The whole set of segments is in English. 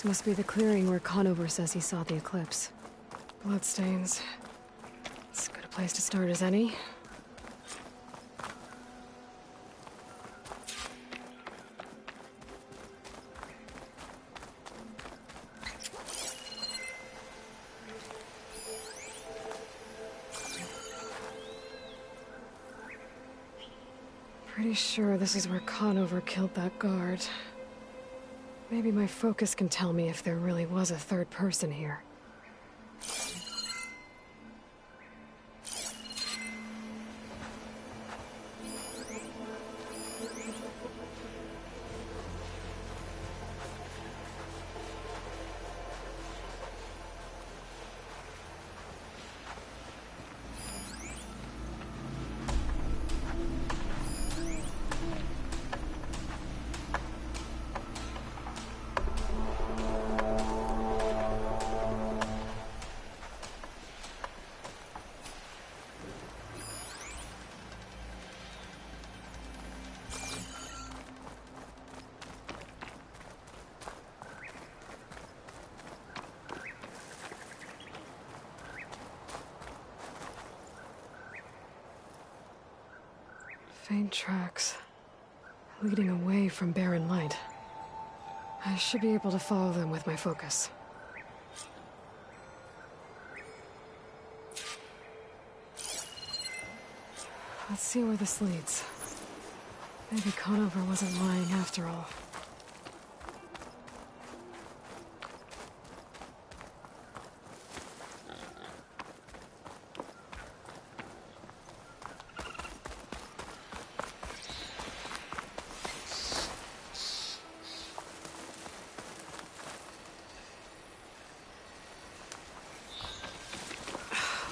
This must be the clearing where Conover says he saw the eclipse. Bloodstains. As good a place to start as any. Pretty sure this is where Conover killed that guard. Maybe my focus can tell me if there really was a third person here. Faint tracks, leading away from Barren Light. I should be able to follow them with my focus. Let's see where this leads. Maybe Conover wasn't lying after all.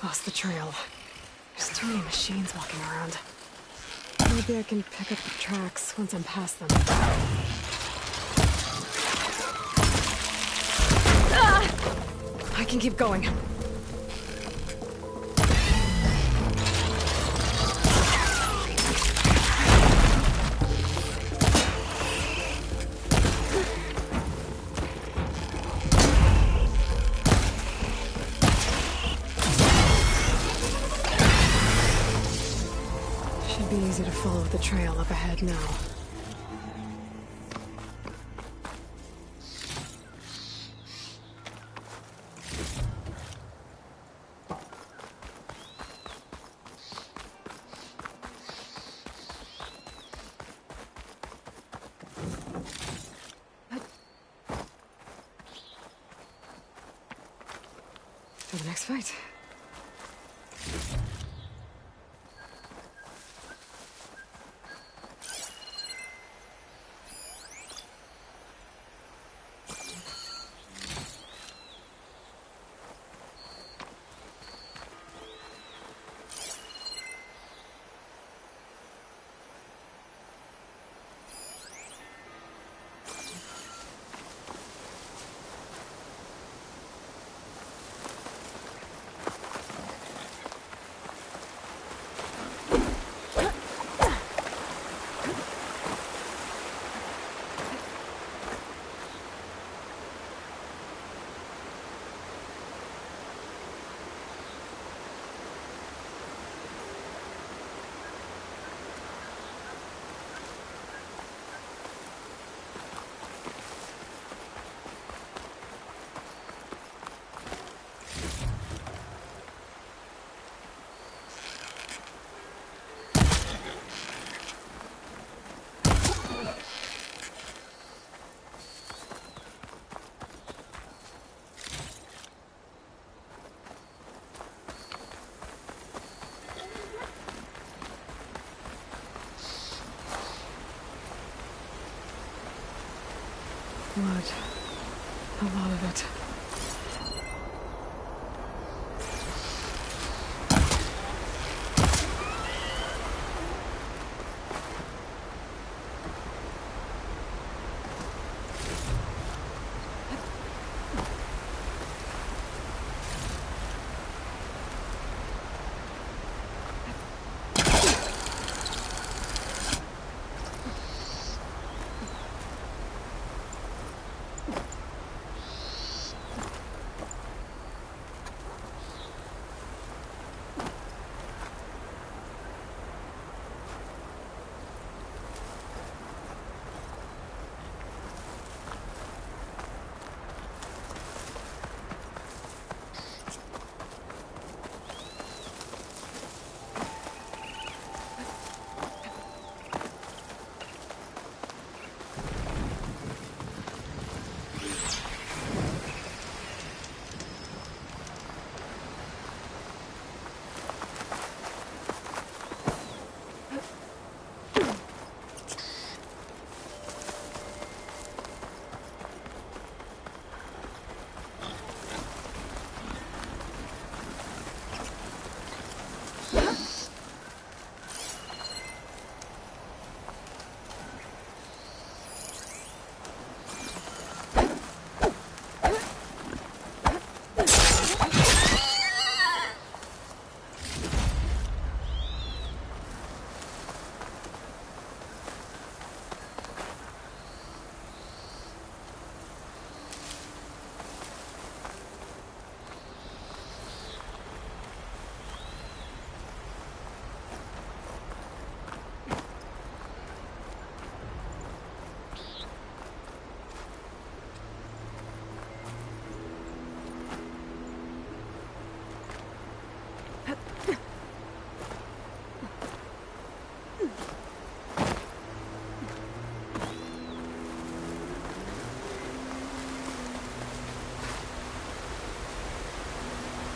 Lost the trail. There's too many machines walking around. Maybe I can pick up the tracks once I'm past them. Ah! I can keep going. Should be easy to follow the trail up ahead now. For the next fight. Blood. A lot of it.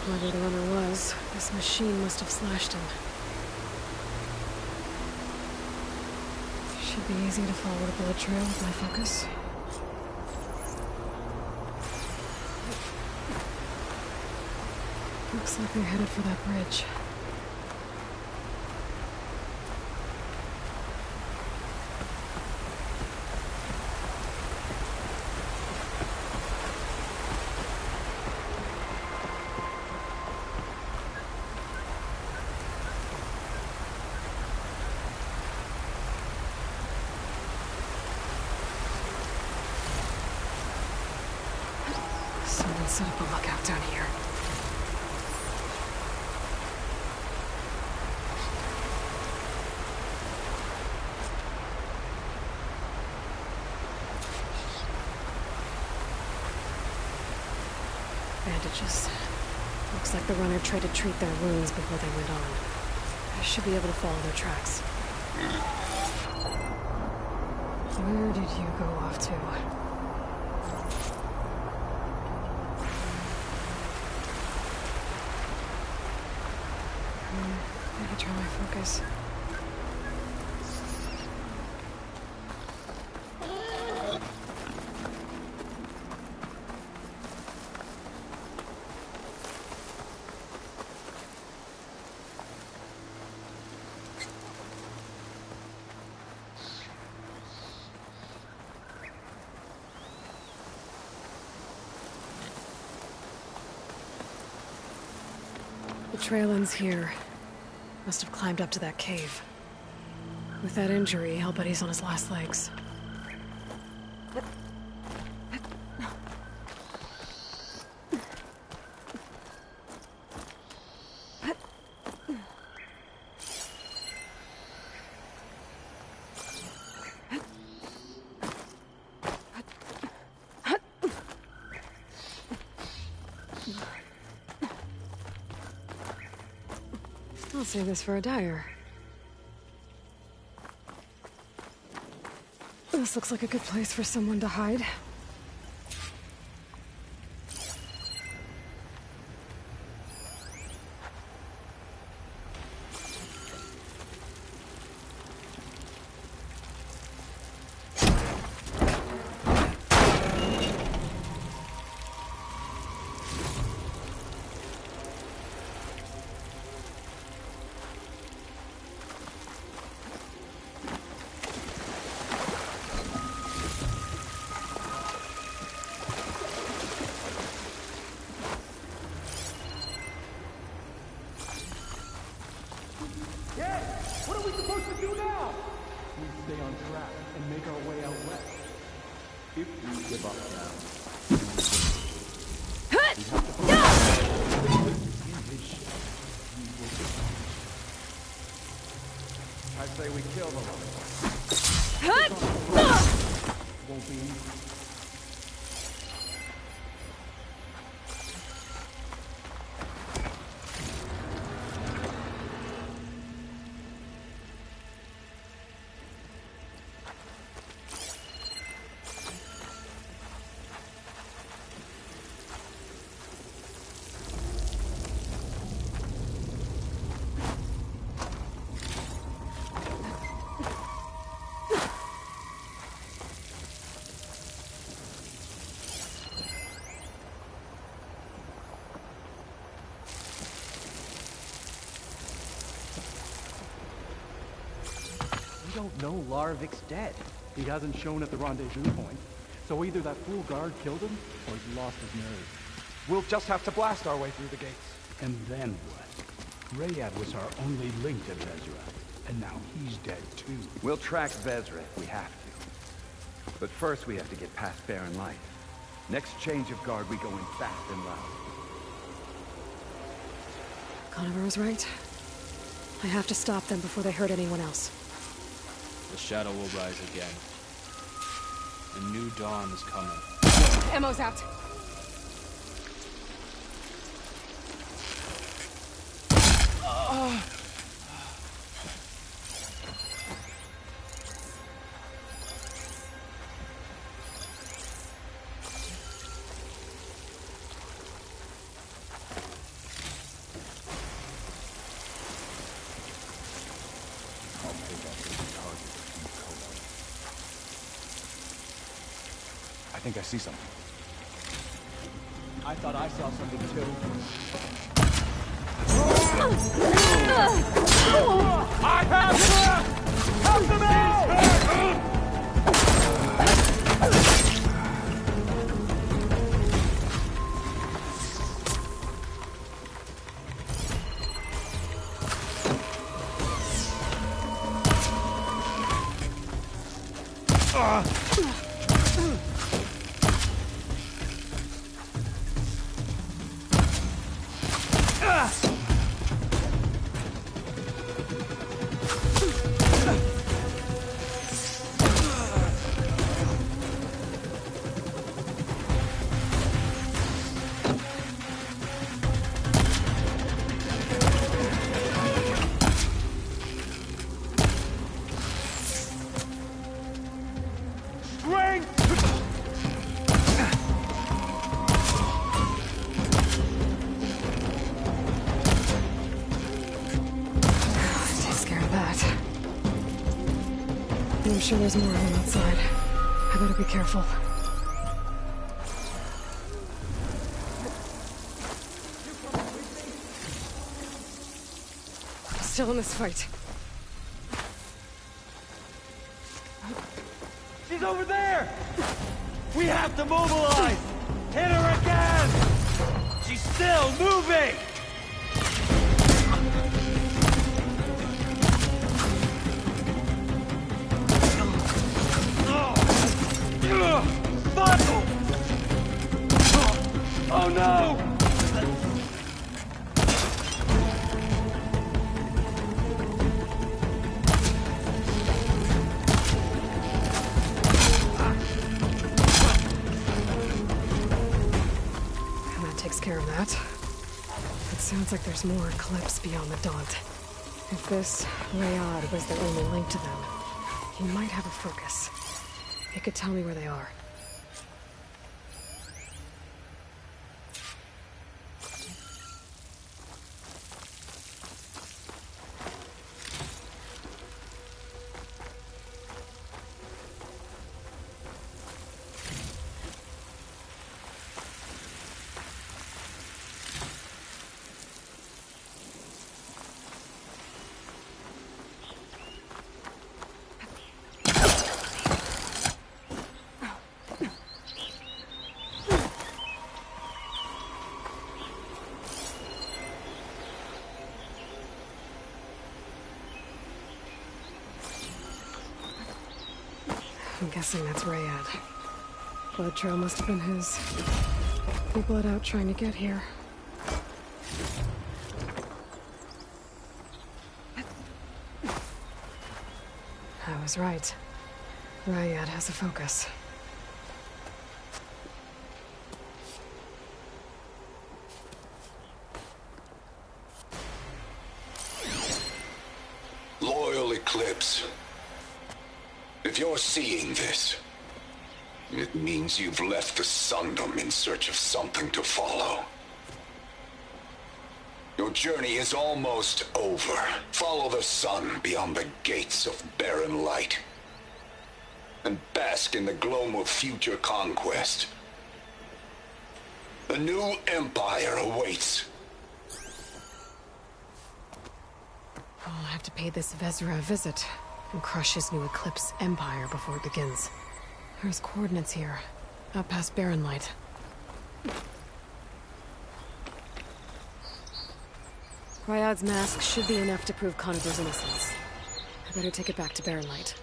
Whoever the runner was, this machine must have slashed him. Should be easy to follow the bullet trail with my focus. Looks like they're headed for that bridge. Someone set up a lookout down here. Bandages. Looks like the runner tried to treat their wounds before they went on. I should be able to follow their tracks. Where did you go off to? Maybe try my focus. The trail ends here. Must have climbed up to that cave. With that injury, I'll bet he's on his last legs. I'll save this for a dyer. This looks like a good place for someone to hide. What are we supposed to do now? We stay on track and make our way out west. If we give up now, we have to I say we kill them. Won't be easy. We don't know Larvik's dead. He hasn't shown at the rendezvous point. So either that fool guard killed him, or he's lost his nerve. We'll just have to blast our way through the gates. And then what? Rayad was our only link to Vezra, and now he's dead too. We'll track Vezra if we have to. But first we have to get past Barren Light. Next change of guard, we go in fast and loud. Conover was right. I have to stop them before they hurt anyone else. The shadow will rise again. A new dawn is coming. Ammo's out. think I see something. I thought I saw something too. I have her! Help them out! I'm sure there's more of them outside. I better be careful. Still in this fight. She's over there! We have to mobilize! Hit her again! She's still moving! Oh no! That takes care of that. It sounds like there's more Eclipse beyond the Daunt. If this Rayad was the only link to them, he might have a focus. He could tell me where they are. I'm guessing that's Rayad. Blood trail must have been his. He bled out trying to get here. I was right. Rayad has a focus. Loyal Eclipse. If you're seeing this, it means you've left the Sundom in search of something to follow. Your journey is almost over. Follow the sun beyond the gates of barren light, and bask in the gloam of future conquest. A new empire awaits. I'll have to pay this Vezra a visit and crush his new Eclipse empire before it begins. There's coordinates here, out past Barren Light. Ryad's mask should be enough to prove Conover's innocence. I better take it back to Barren Light.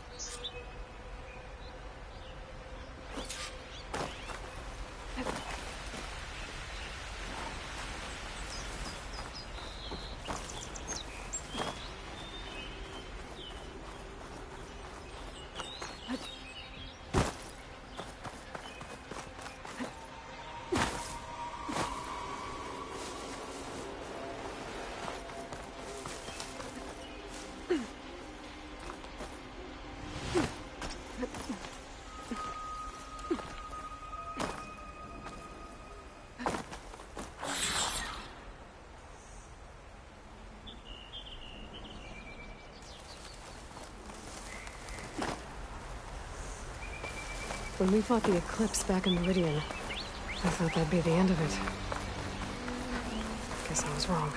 When we fought the Eclipse back in Meridian, I thought that'd be the end of it. Guess I was wrong.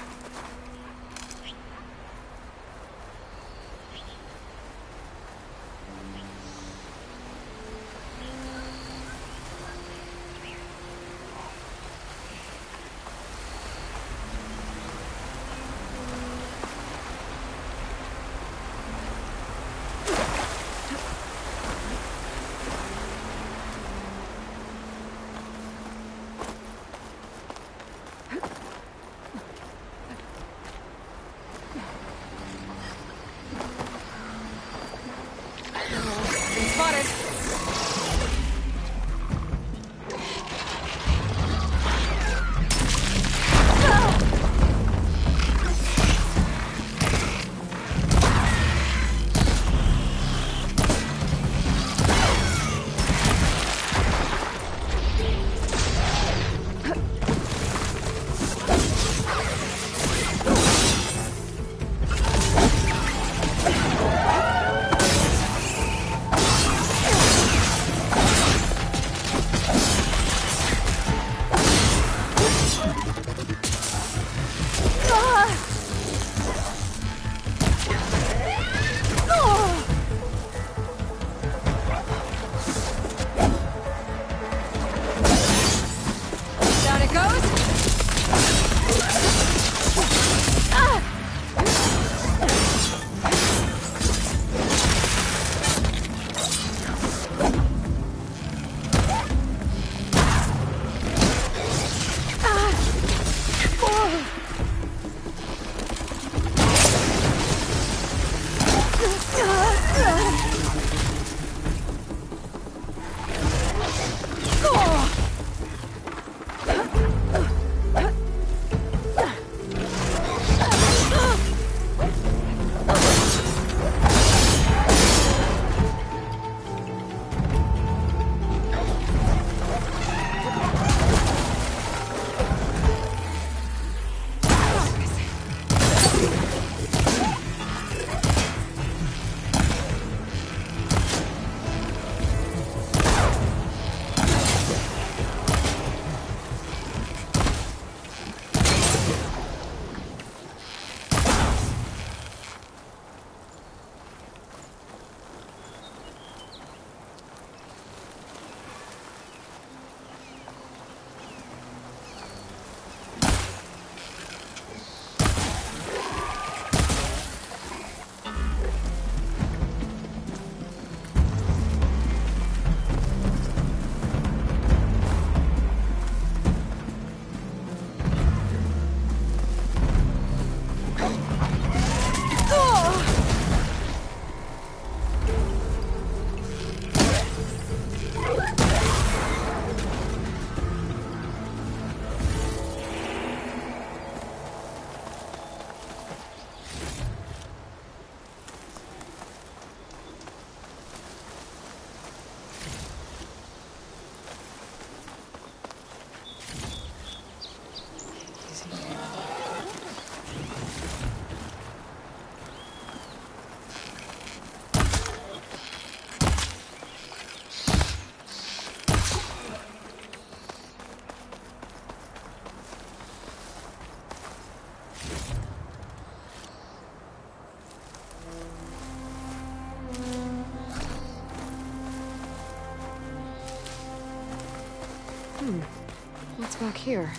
What's back here?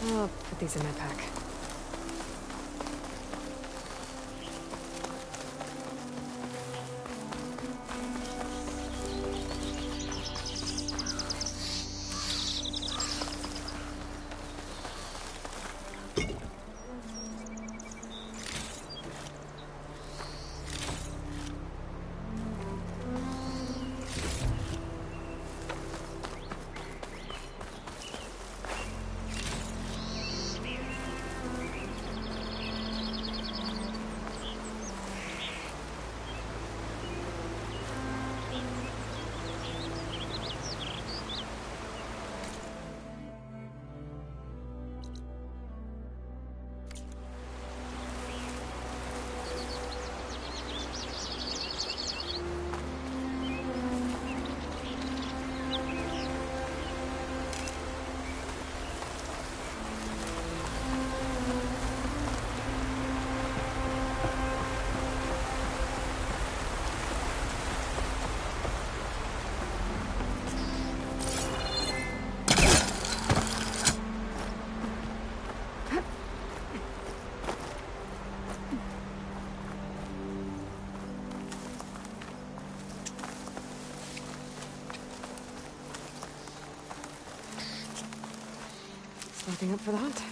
I'll put these in my pack. Looking up for that?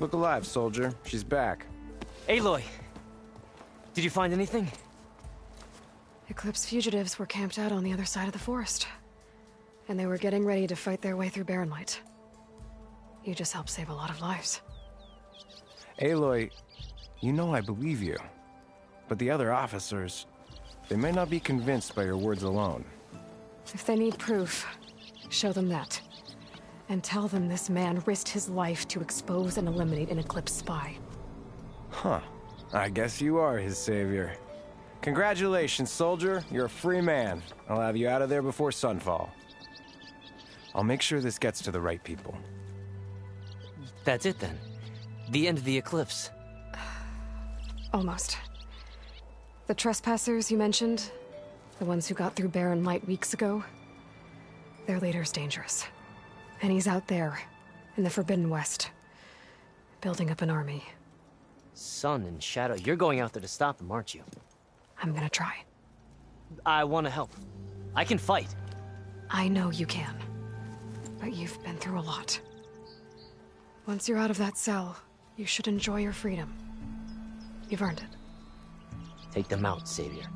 Look alive, soldier. She's back. Aloy! Did you find anything? Eclipse fugitives were camped out on the other side of the forest. And they were getting ready to fight their way through Barren Light. You just helped save a lot of lives. Aloy, you know I believe you. But the other officers, they may not be convinced by your words alone. If they need proof, show them that. And tell them this man risked his life to expose and eliminate an Eclipse spy. Huh. I guess you are his savior. Congratulations, soldier. You're a free man. I'll have you out of there before sunfall. I'll make sure this gets to the right people. That's it then. The end of the Eclipse. Almost. The trespassers you mentioned, the ones who got through Barren Light weeks ago, their leader's dangerous. And he's out there, in the Forbidden West, building up an army. Sun and Shadow, you're going out there to stop him, aren't you? I'm gonna try. I want to help. I can fight. I know you can. But you've been through a lot. Once you're out of that cell, you should enjoy your freedom. You've earned it. Take them out, Savior.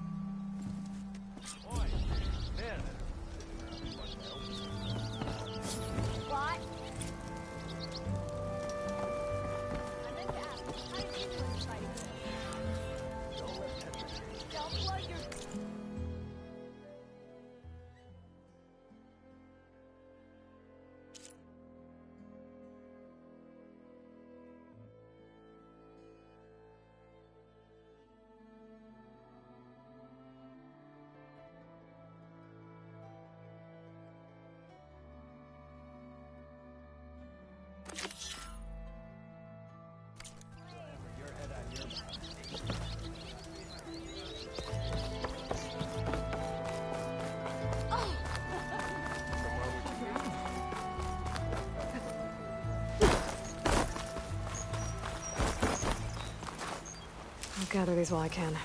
I'll gather these while I can. The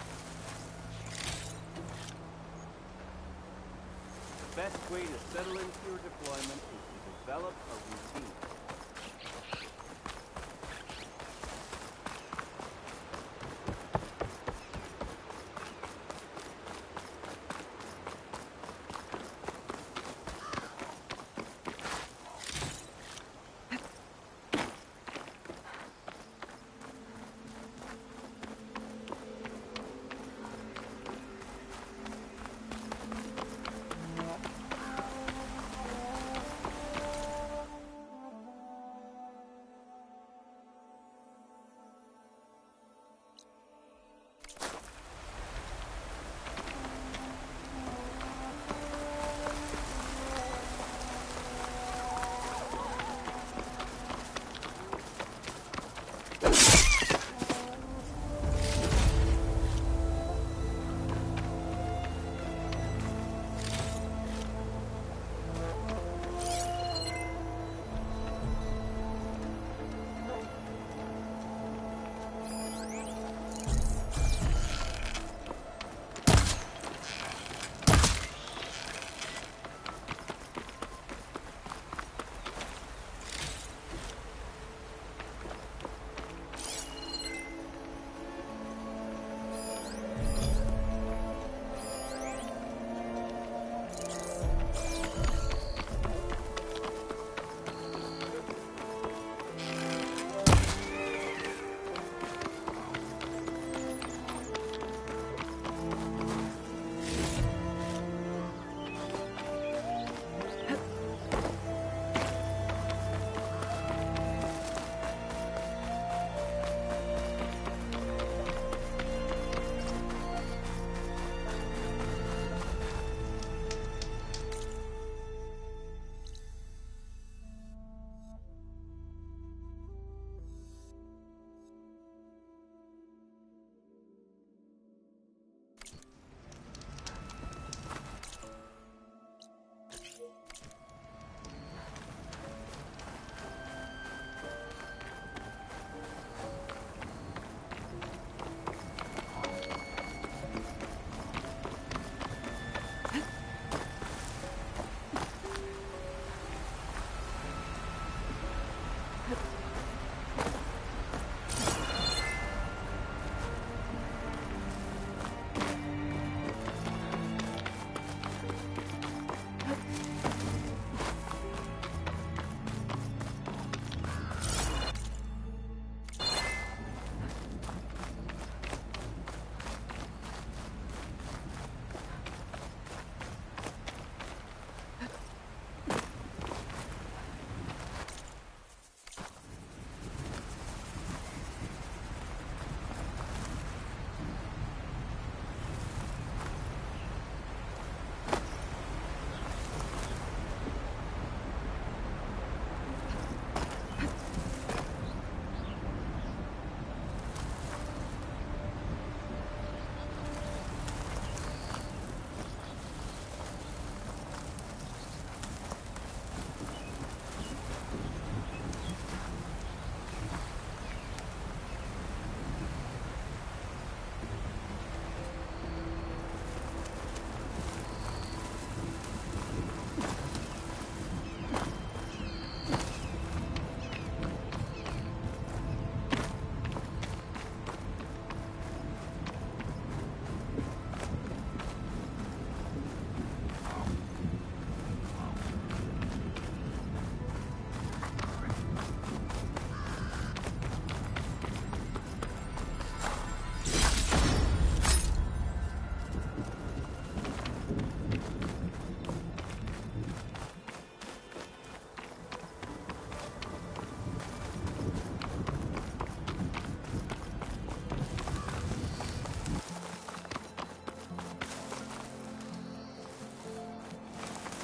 best way to settle into your deployment is to develop a routine.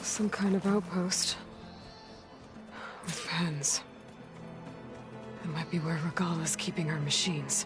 Some kind of outpost. With pens. That might be where Regala's keeping her machines.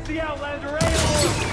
The Outlander A-hole!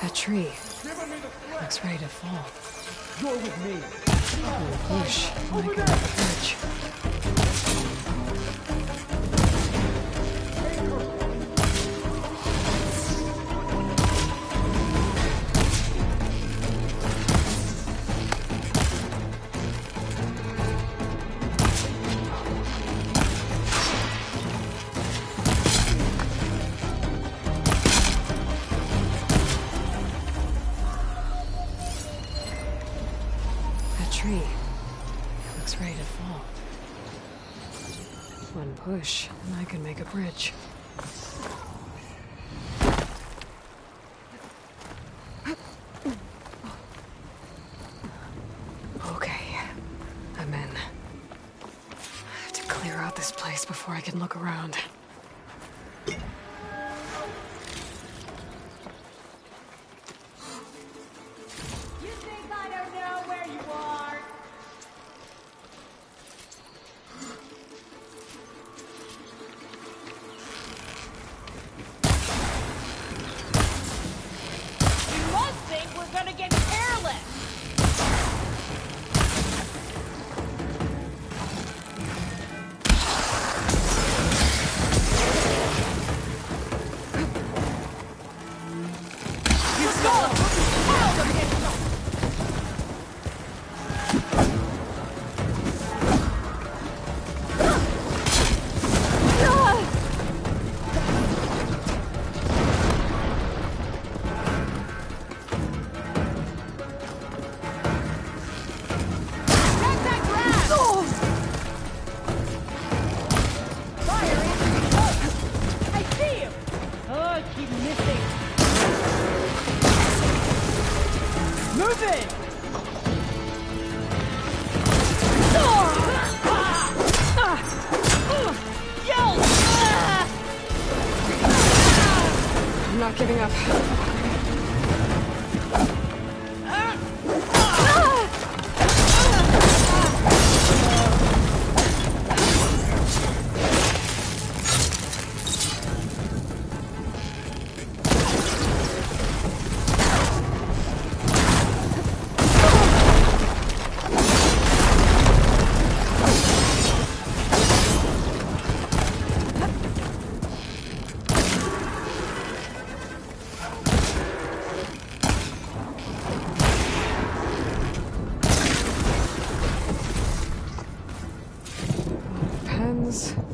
That tree looks ready to fall. You're with me. Push, like a bridge. Tree. It looks ready to fall. One push, and I can make a bridge. Okay, I'm in. I have to clear out this place before I can look around. not giving up.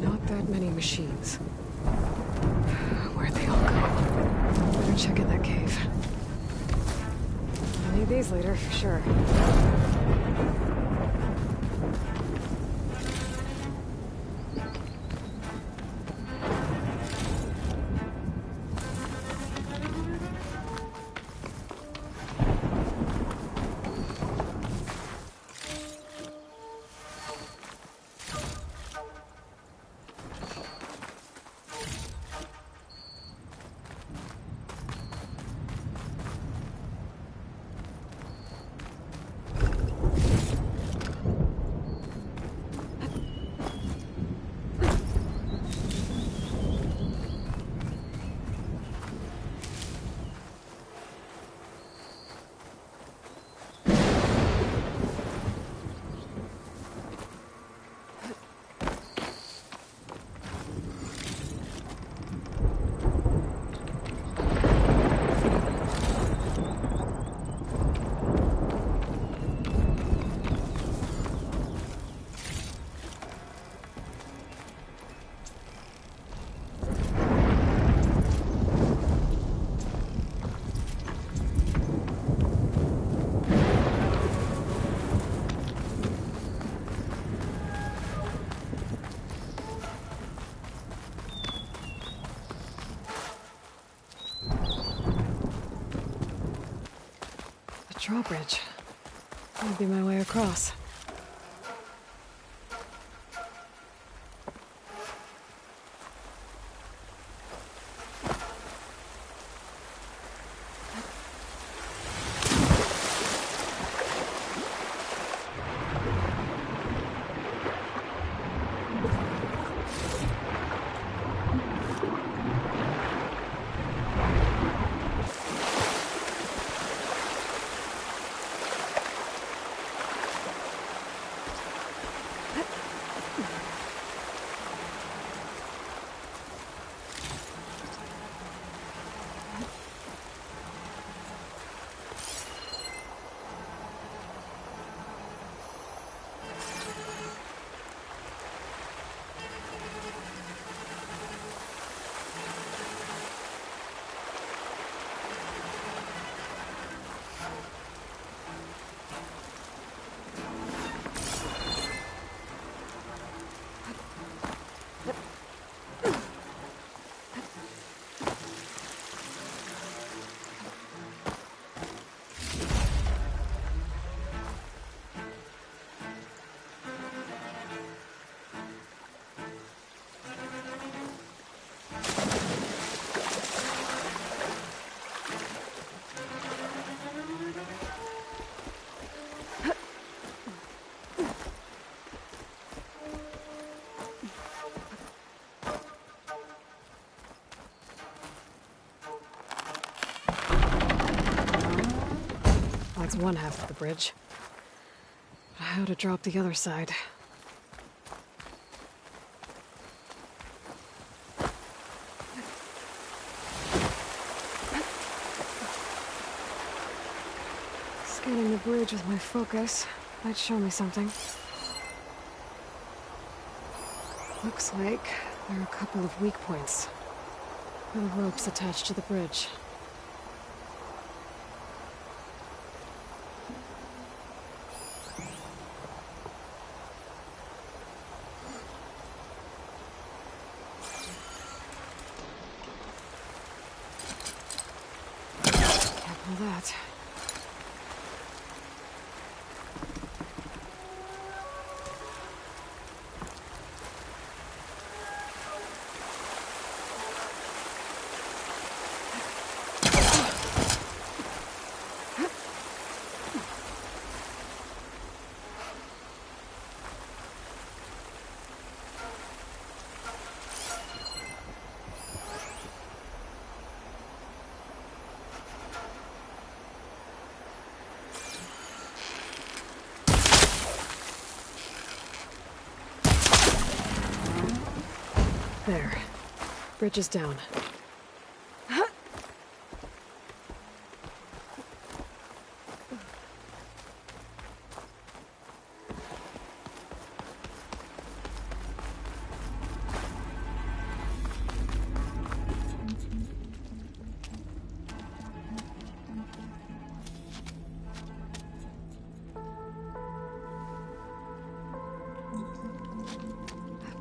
Not that many machines. Where'd they all go? Better check in that cave. I'll need these later, for sure. Drawbridge. That'll be my way across. That's one half of the bridge. But how to drop the other side? Scanning the bridge with my focus might show me something. Looks like there are a couple of weak points. There are ropes attached to the bridge. That. There. Bridge is down.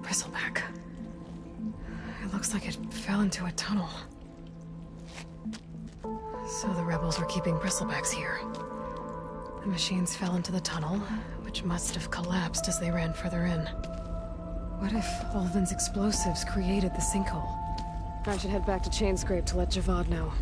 Bristleback. It looks like it fell into a tunnel. So the rebels were keeping bristlebacks here. The machines fell into the tunnel, which must have collapsed as they ran further in. What if Ulvin's explosives created the sinkhole? I should head back to Chainscrape to let Javad know.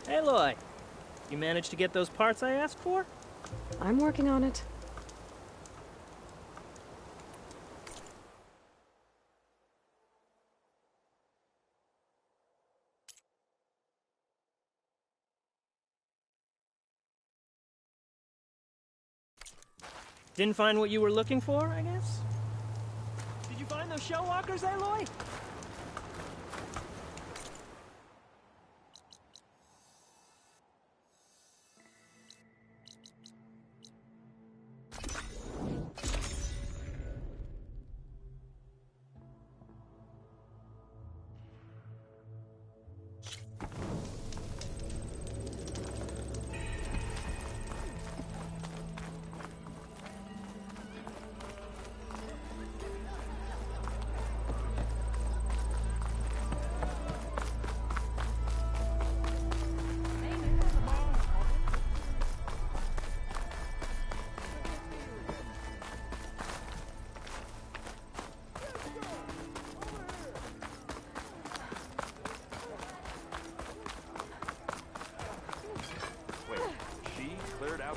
Aloy, you managed to get those parts I asked for? I'm working on it. Didn't find what you were looking for, I guess? Did you find those shellwalkers, Aloy?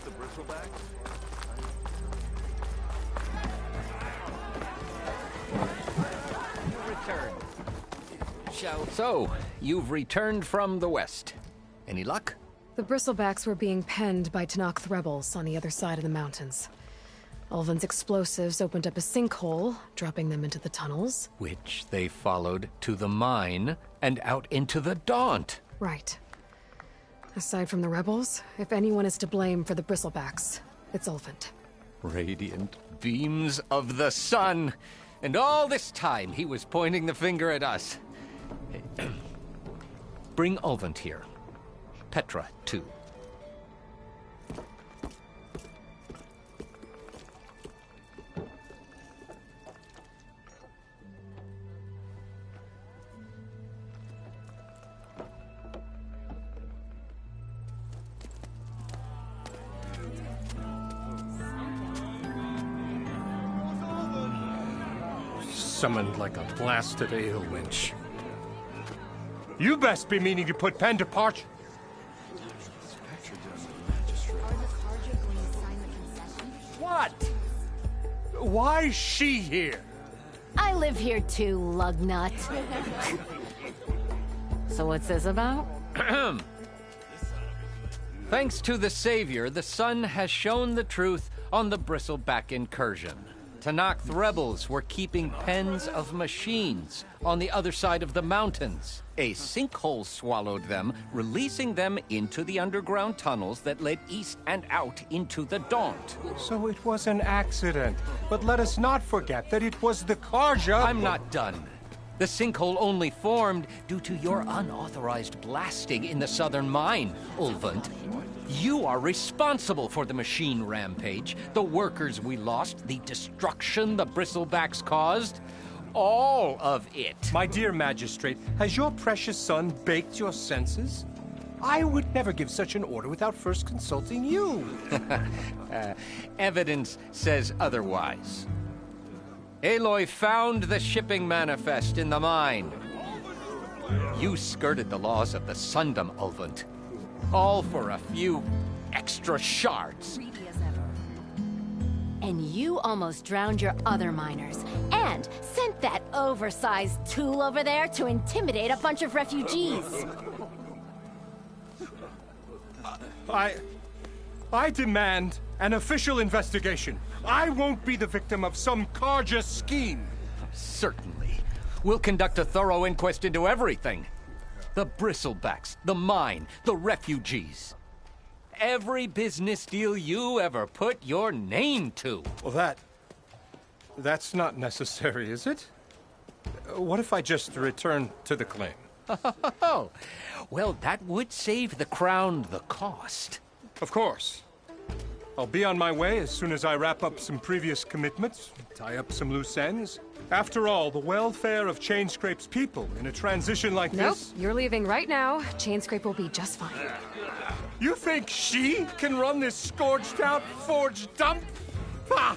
The bristlebacks? So, you've returned from the west. Any luck? The bristlebacks were being penned by Tenakth rebels on the other side of the mountains. Ulvin's explosives opened up a sinkhole, dropping them into the tunnels. Which they followed to the mine and out into the Daunt. Right. Aside from the rebels, if anyone is to blame for the bristlebacks, it's Ulvin. Radiant beams of the sun! And all this time he was pointing the finger at us. Bring Ulvund here. Petra, too. Summoned like a blasted ale winch. You best be meaning to put pen to parch. What? Why's she here? I live here too, lugnut. So what's this about? Thanks to the Savior, the Sun has shown the truth on the Bristleback incursion. Tanakh rebels were keeping pens of machines on the other side of the mountains. A sinkhole swallowed them, releasing them into the underground tunnels that led east and out into the Daunt. So it was an accident. But let us not forget that it was the Karja. I'm not done. The sinkhole only formed due to your unauthorized blasting in the southern mine, Ulvund. You are responsible for the machine rampage, the workers we lost, the destruction the Bristlebacks caused. All of it. My dear magistrate, has your precious son baked your senses? I would never give such an order without first consulting you. Evidence says otherwise. Aloy found the shipping manifest in the mine. You skirted the laws of the Sundom, Ulvund. All for a few extra shards. And you almost drowned your other miners, and sent that oversized tool over there to intimidate a bunch of refugees. I demand an official investigation. I won't be the victim of some Karja scheme. Certainly. We'll conduct a thorough inquest into everything. The Bristlebacks, the mine, the refugees. Every business deal you ever put your name to. Well, that's not necessary, is it? What if I just return to the claim? Oh, well, that would save the Crown the cost. Of course. I'll be on my way as soon as I wrap up some previous commitments, tie up some loose ends. After all, the welfare of Chainscrape's people in a transition like this... Nope, you're leaving right now. Chainscrape will be just fine. You think she can run this scorched-out forged dump? Ha!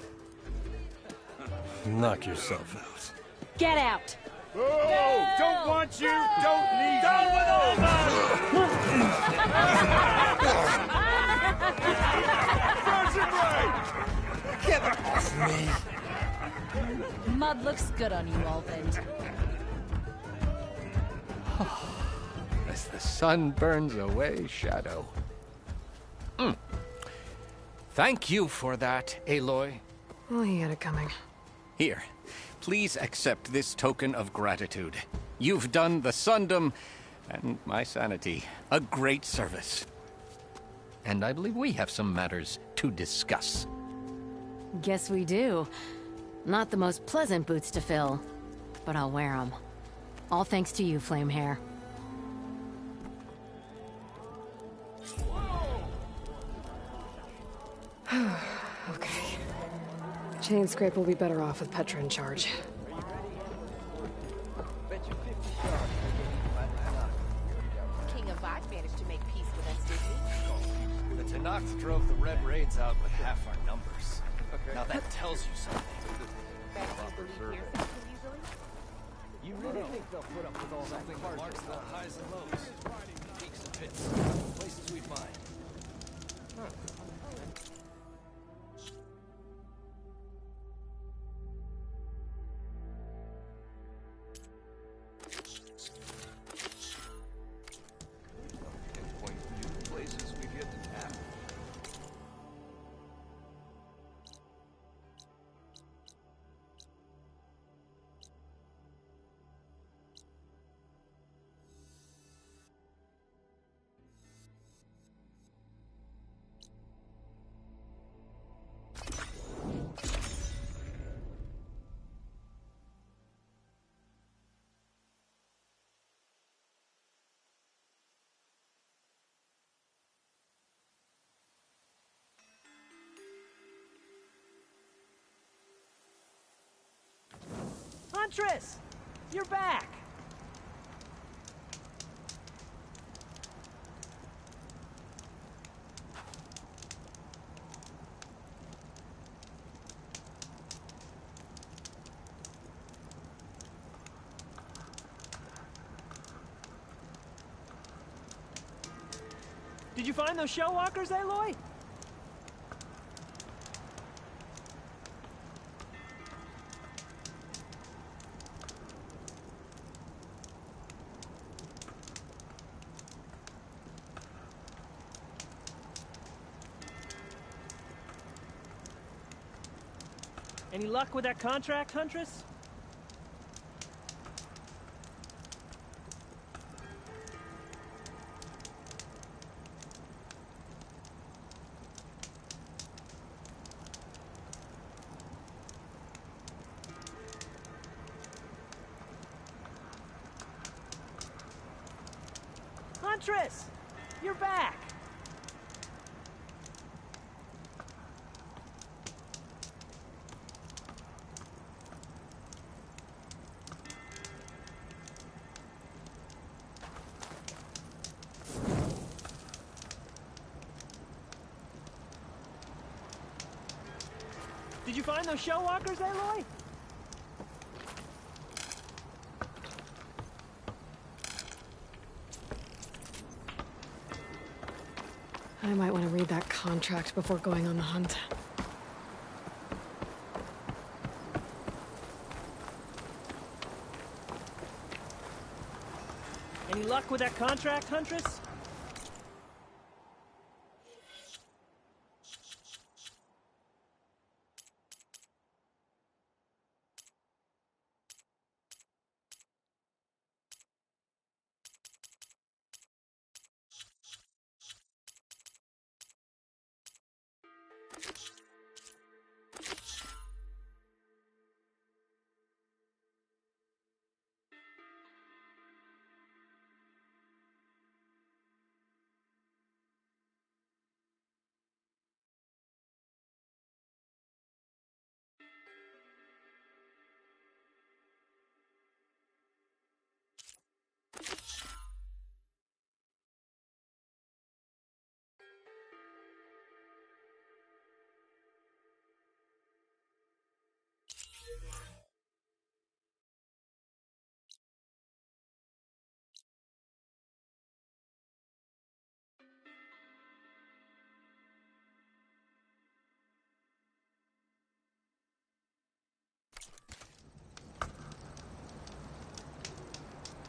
Knock yourself out. Get out! Oh, don't want you, don't need Down with Get off me! Mud looks good on you, Ulvund. As the sun burns away shadow. Thank you for that, Aloy. Well, he had it coming. Here, please accept this token of gratitude. You've done the Sundom, and my sanity, a great service. And I believe we have some matters to discuss. Guess we do. Not the most pleasant boots to fill, but I'll wear them. All thanks to you, Flamehair. Okay. Chainscrape will be better off with Petra in charge. King of Vod managed to make peace with us, didn't he? The Tanakhs drove the Red Raids out with half our numbers. Now that tells you something. You really think they'll put up with all that Something Karja marks the stuff? highs and lows, peaks and pits, places we find. Pinpoint new places we've yet to tap. Huntress! You're back! Did you find those show walkers, Aloy? Any luck with that contract, Huntress? Huntress! You're back! Did you find those show walkers, Aloy? I might want to read that contract before going on the hunt. Any luck with that contract, Huntress?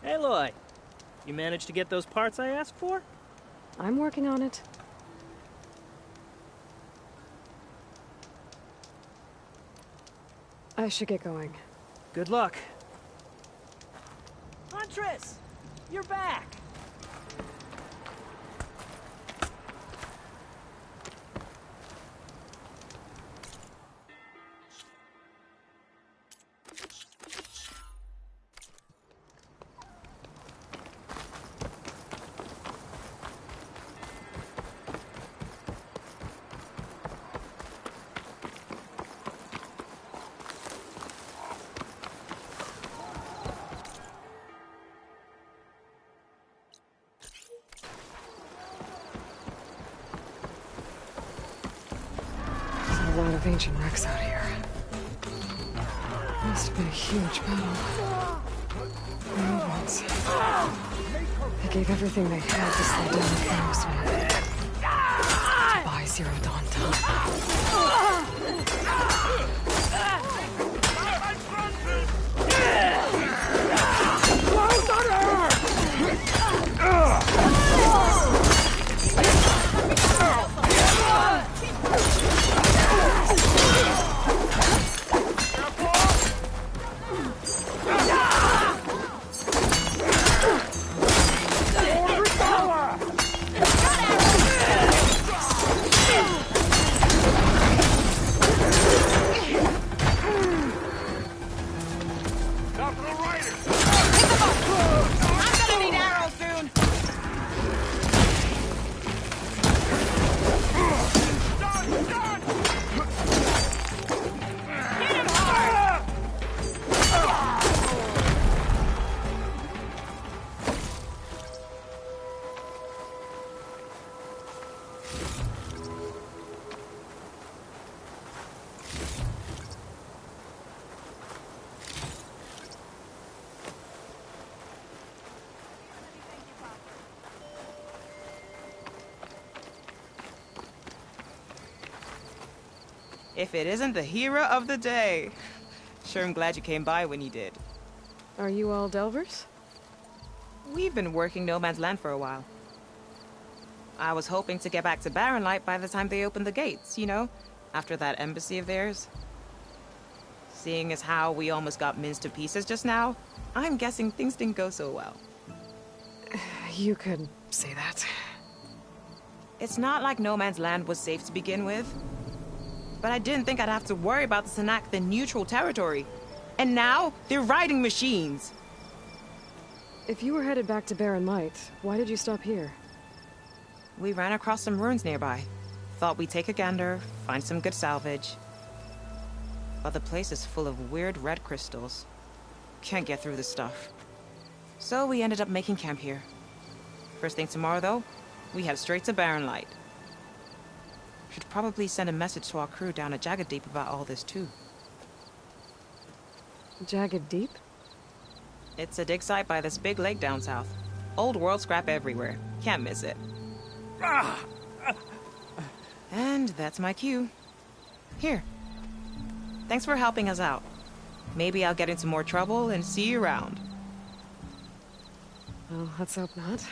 Aloy, you managed to get those parts I asked for? I'm working on it. I should get going. Good luck. Huntress! You're back! A lot of ancient wrecks out here. Must have been a huge battle. The old ones. They gave everything they had to slow down the Chaos One. Buy Zero Dawn time. If it isn't the hero of the day. Sure, I'm glad you came by when you did. Are you all Delvers? We've been working No Man's Land for a while. I was hoping to get back to Barren Light by the time they opened the gates, you know? After that embassy of theirs. Seeing as how we almost got minced to pieces just now, I'm guessing things didn't go so well. You could say that. It's not like No Man's Land was safe to begin with. But I didn't think I'd have to worry about the Sanak, the neutral territory. And now, they're riding machines. If you were headed back to Barren Light, why did you stop here? We ran across some ruins nearby. Thought we'd take a gander, find some good salvage. But the place is full of weird red crystals. Can't get through the stuff. So we ended up making camp here. First thing tomorrow, though, we head straight to Barren Light. Should probably send a message to our crew down at Jagged Deep about all this, too. Jagged Deep? It's a dig site by this big lake down south. Old world scrap everywhere. Can't miss it. And that's my cue. Here. Thanks for helping us out. Maybe I'll get into more trouble and see you around. Well, let's hope not.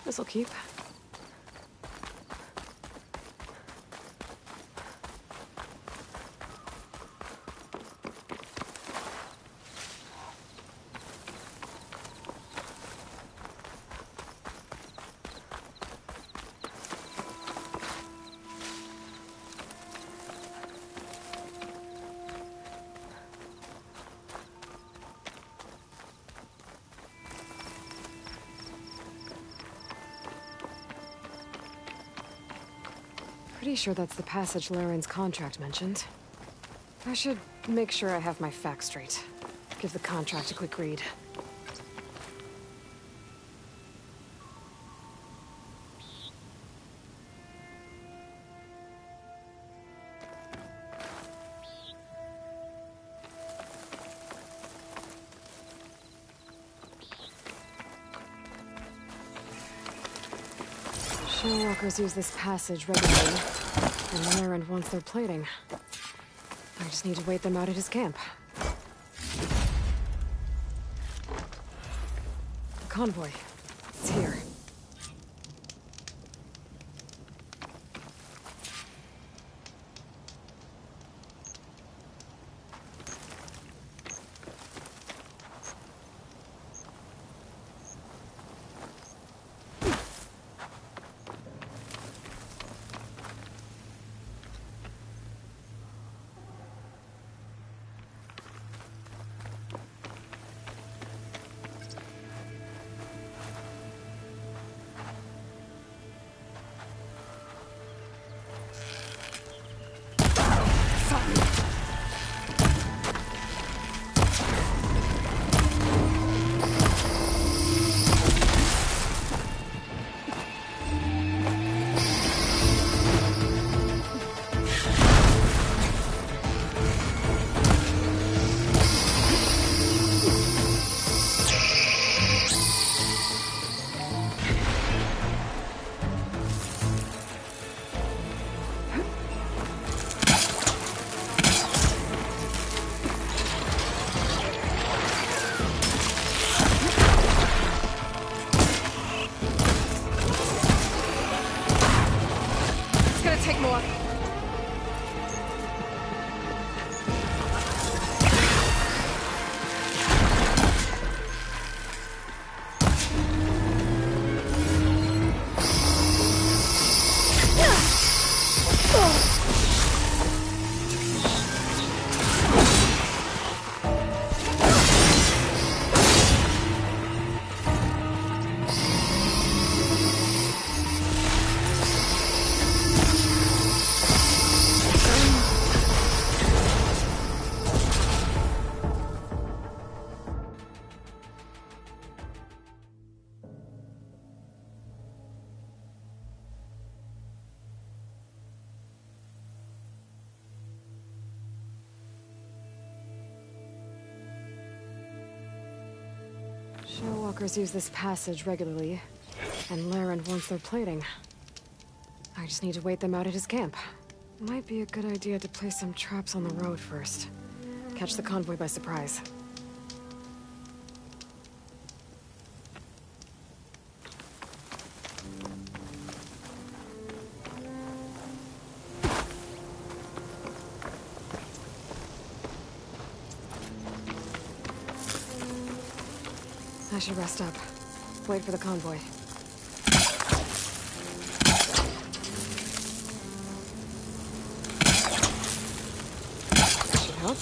This'll keep. Pretty sure that's the passage Laren's contract mentioned. I should make sure I have my facts straight. Give the contract a quick read. Shellwalkers use this passage regularly, and Laren wants their plating. I just need to wait them out at his camp. The convoy. It's here. take more. Shellwalkers use this passage regularly, and Laren wants their plating. I just need to wait them out at his camp. Might be a good idea to place some traps on the road first. Catch the convoy by surprise. I should rest up. Wait for the convoy. Should help.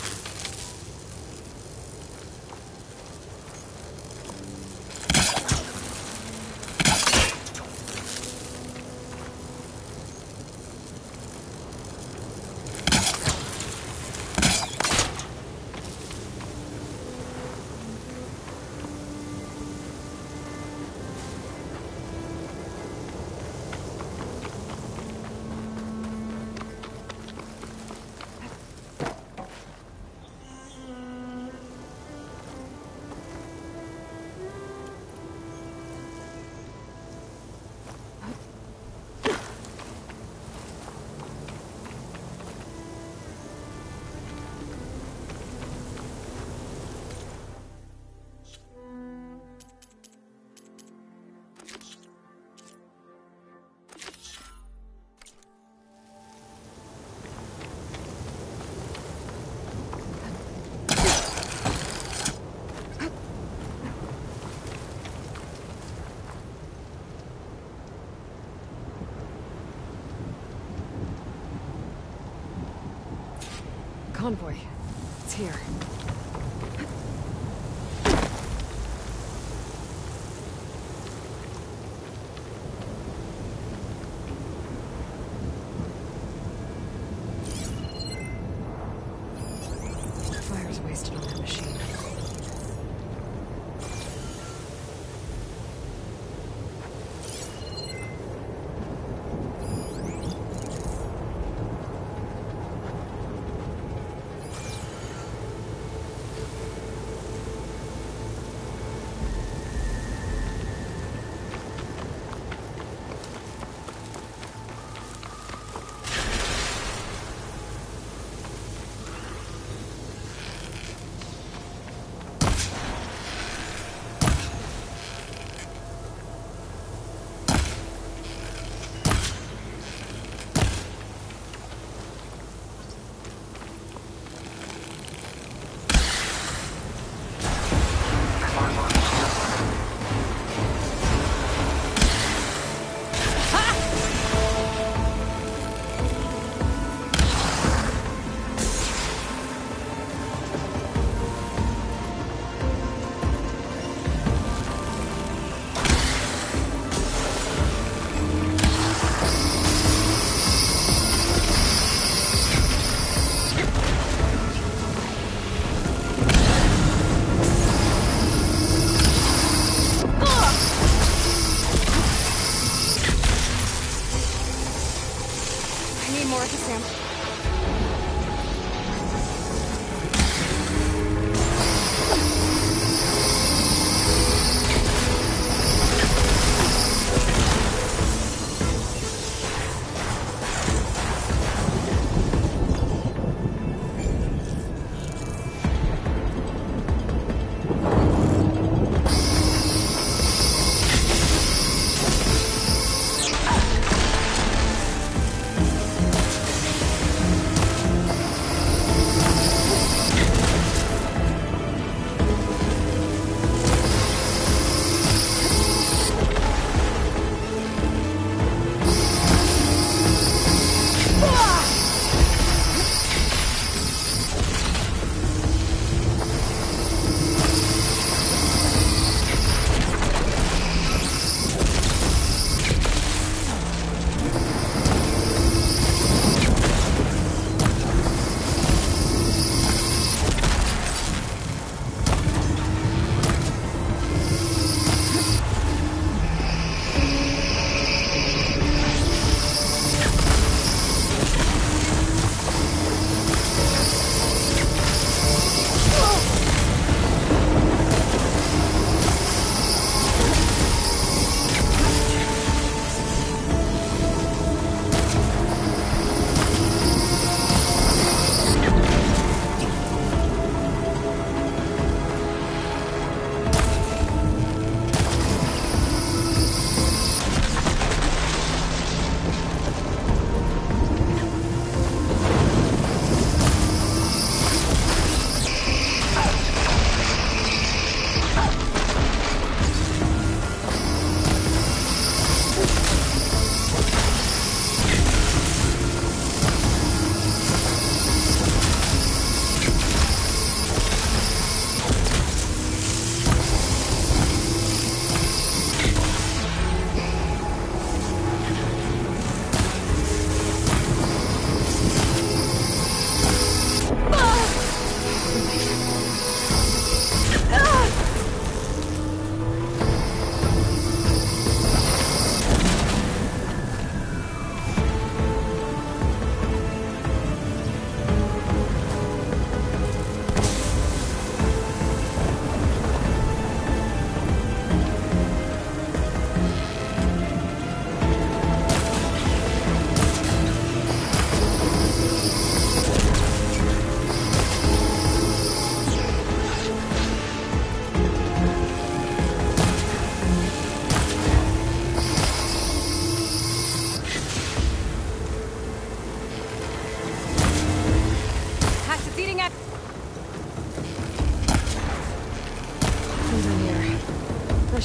Convoy. It's here. Fire's wasted on that machine.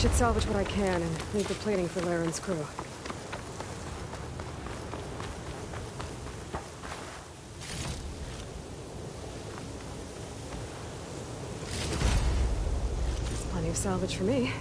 should salvage what I can and leave the plating for Laren's crew. That's plenty of salvage for me.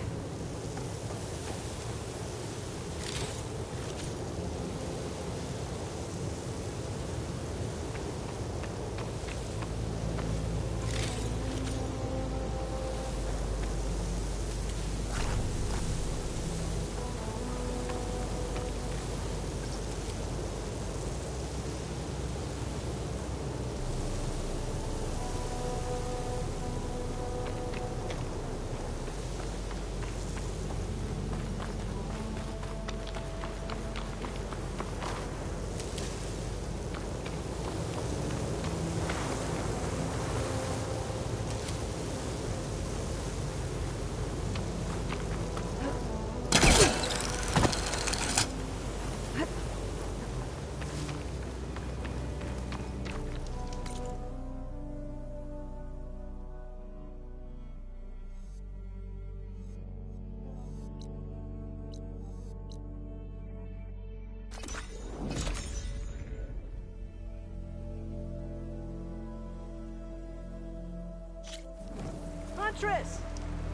Huntress!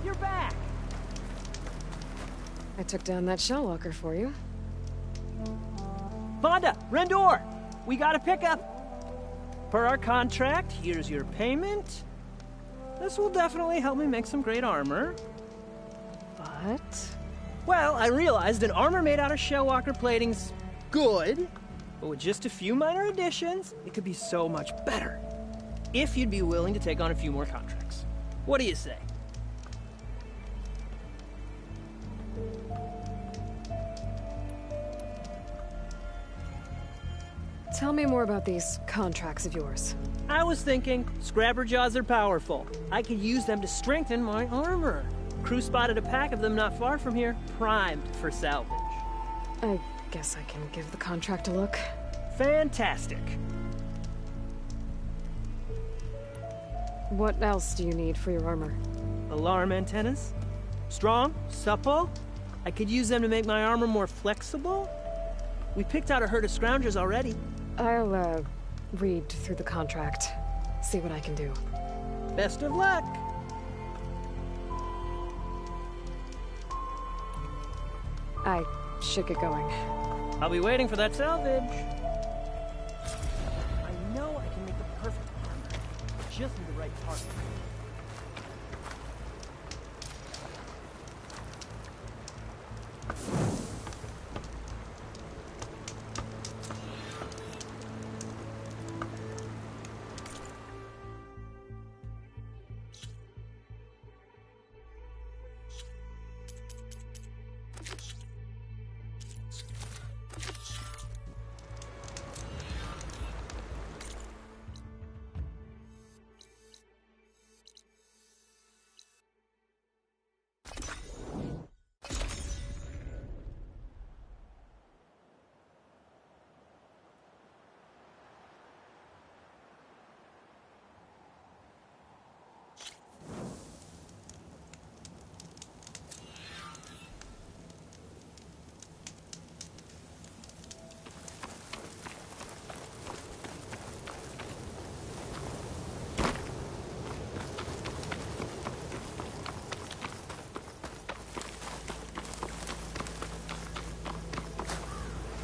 You're back! I took down that shell walker for you. Vonda! Rendor! We got a pickup! Per our contract, here's your payment. This will definitely help me make some great armor. But? Well, I realized an armor made out of shellwalker plating's good, but with just a few minor additions, it could be so much better. If you'd be willing to take on a few more contracts. What do you say? Tell me more about these contracts of yours. I was thinking, Scrapper Jaws are powerful. I could use them to strengthen my armor. Crew spotted a pack of them not far from here, primed for salvage. I guess I can give the contract a look. Fantastic. What else do you need for your armor? Alarm antennas. Strong, supple. I could use them to make my armor more flexible. We picked out a herd of scroungers already. I'll, read through the contract. See what I can do. Best of luck! I should get going. I'll be waiting for that salvage. I know I can make the perfect armor. Just need the right part.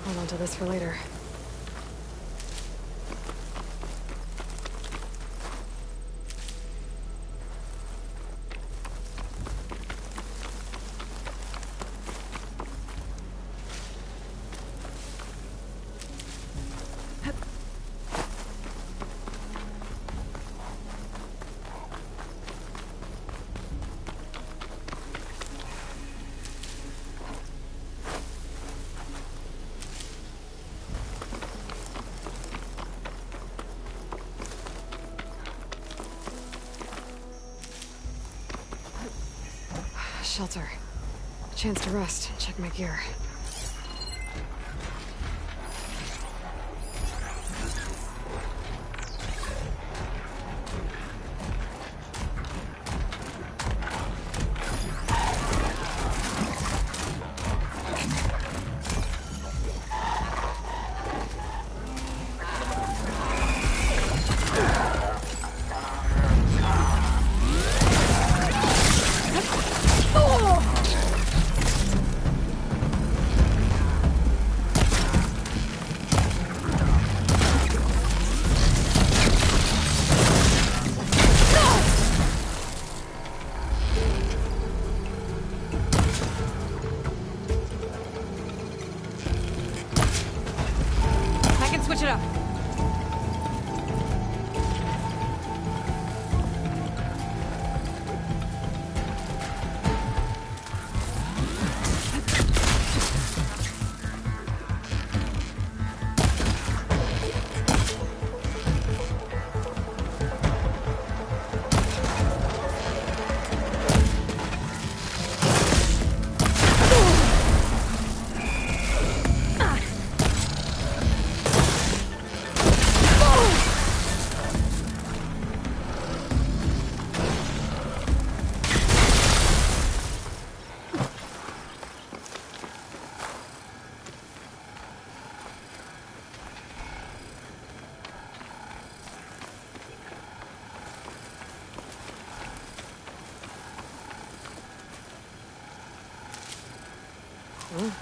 Hold on to this for later. Shelter. A chance to rest and check my gear.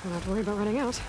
Don't have to worry about running out.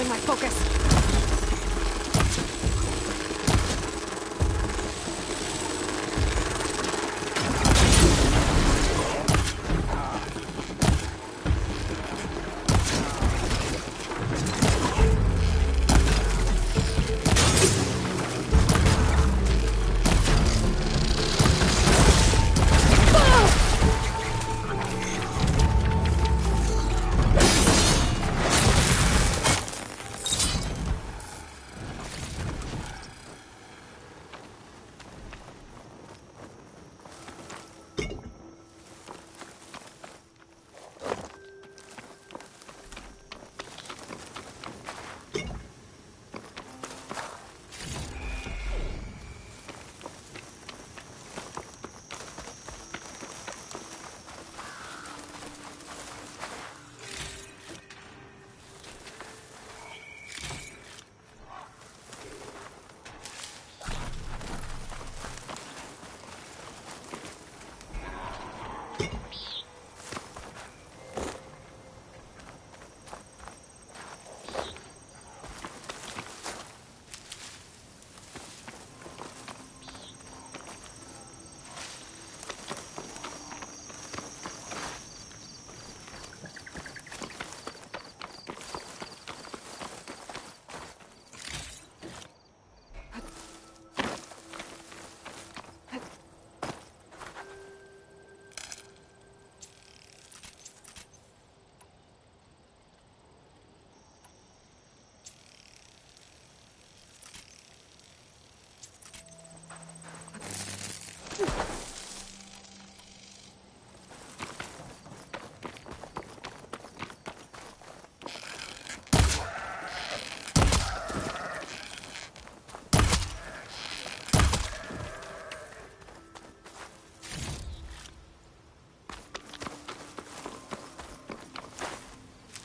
My focus.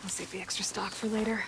Save the extra stock for later.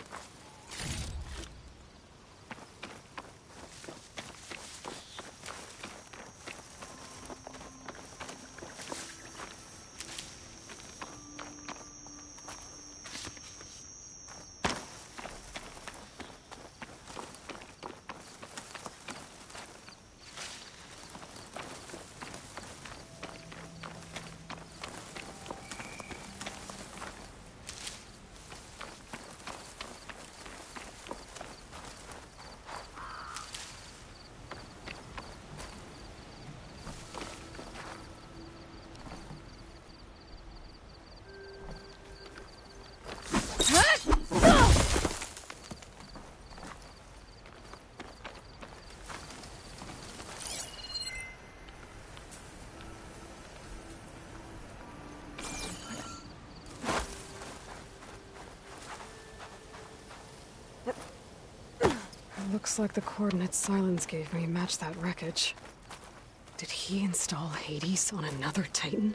Looks like the coordinates Silence gave me match that wreckage. Did he install Hades on another Titan?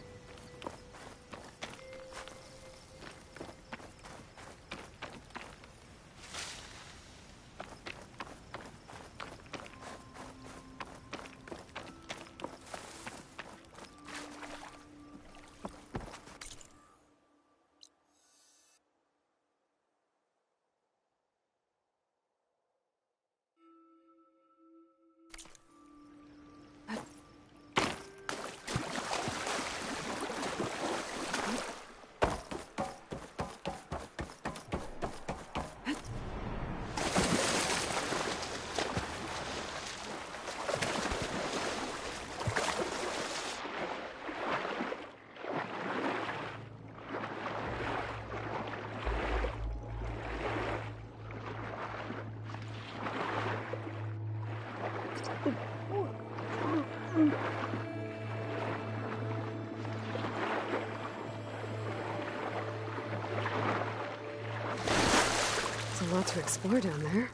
There's a lot to explore down there.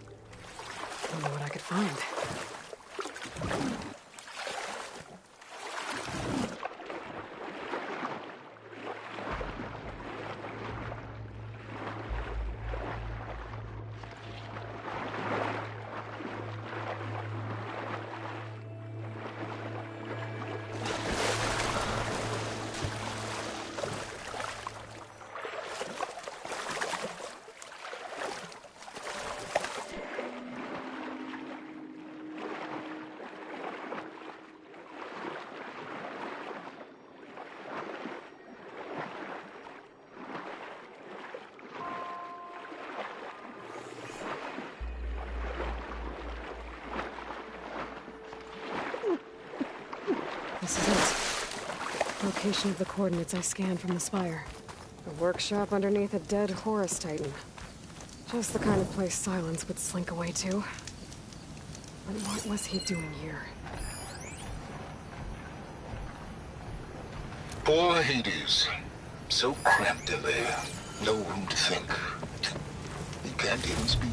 Wonder what I could find. This is it. Location of the coordinates I scanned from the spire. A workshop underneath a dead Horus Titan. Just the kind of place Silence would slink away to. But what was he doing here? Poor Hades. So cramped in there. No room to think. He can't even speak.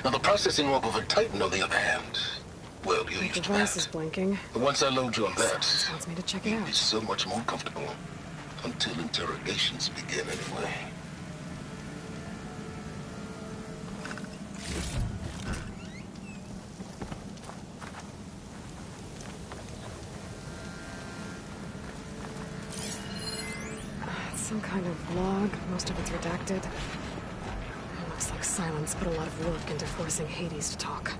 Now the processing orb of a Titan, on the other hand, well, you're used to The device that. is blinking. But once I load you on that, Silence wants me to check it you'll out. be so much more comfortable. Until interrogations begin, anyway. It's some kind of log. Most of it's redacted. It looks like Silence put a lot of work into forcing Hades to talk.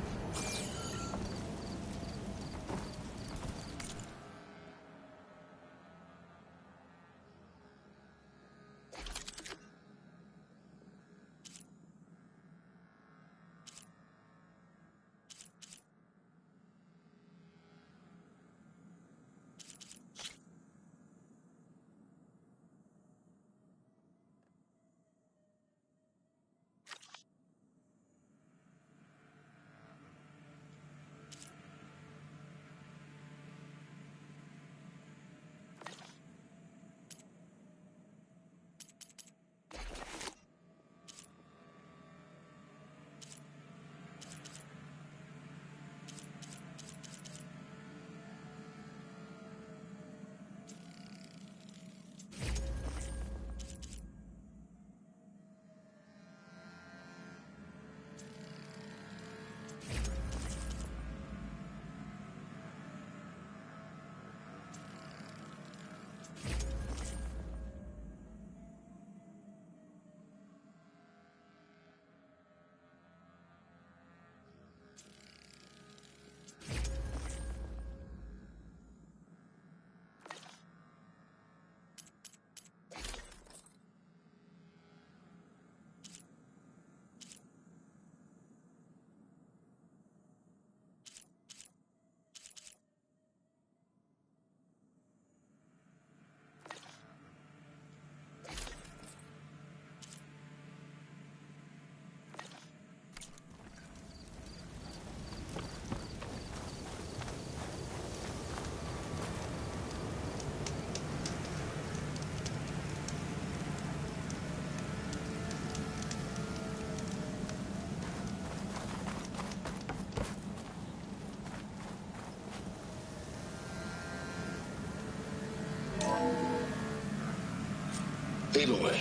Aloy,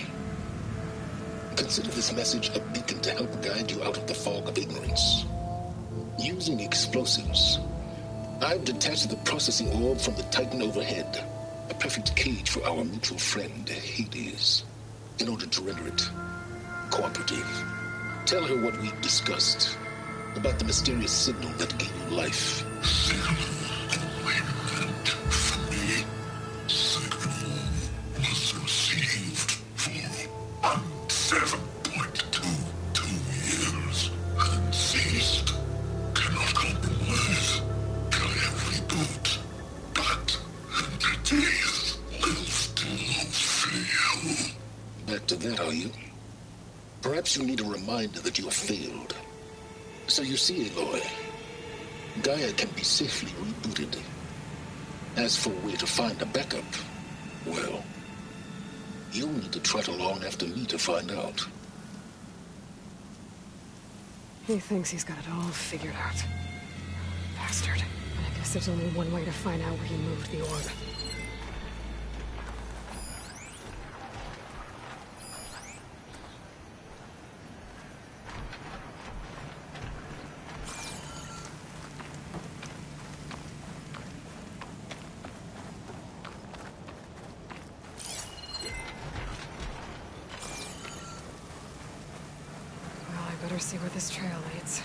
consider this message a beacon to help guide you out of the fog of ignorance. Using explosives, I've detached the processing orb from the Titan overhead, a perfect cage for our mutual friend, Hades, in order to render it cooperative. Tell her what we've discussed about the mysterious signal that gave you life. Was received for 7.22 years and ceased. Cannot compromise. Try every boot, but entities will still fail. Back to that, are you? Perhaps you need a reminder that you have failed. So you see, Aloy, Gaia can be safely rebooted. As for where to find a backup, well, you'll need to trot along after me to find out. He thinks he's got it all figured out. Bastard. I guess there's only one way to find out where he moved the orb. Better see where this trail leads.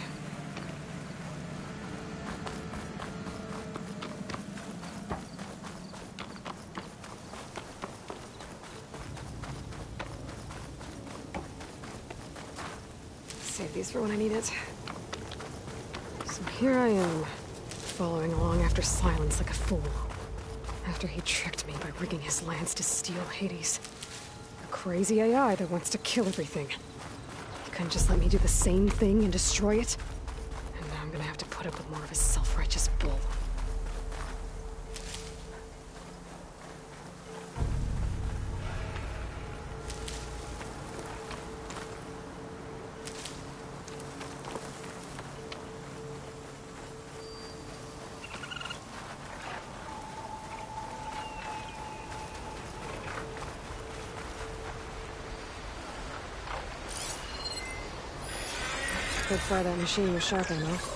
Save these for when I need it. So here I am, following along after Silence like a fool. After he tricked me by rigging his lance to steal Hades. A crazy AI that wants to kill everything. Couldn't just let me do the same thing and destroy it? And now I'm gonna have to put up with more of his self-righteous bull. Good far that machine was sharp enough.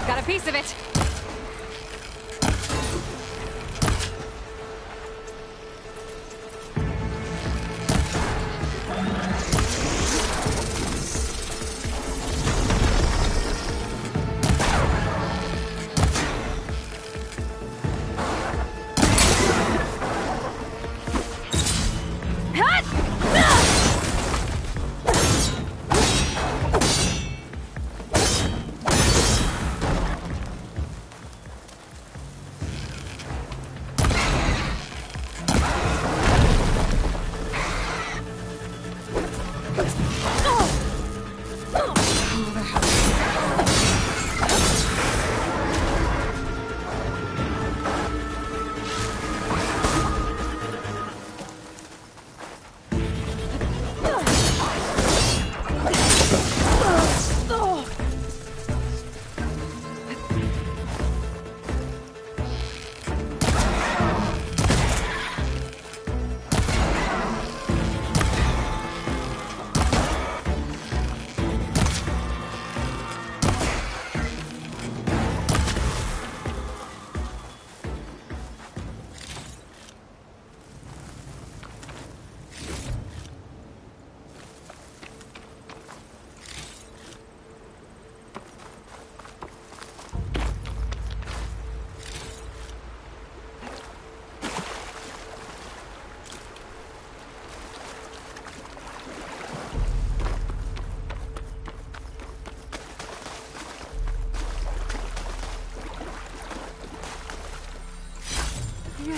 Got a piece of it.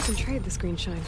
can trade this green shine.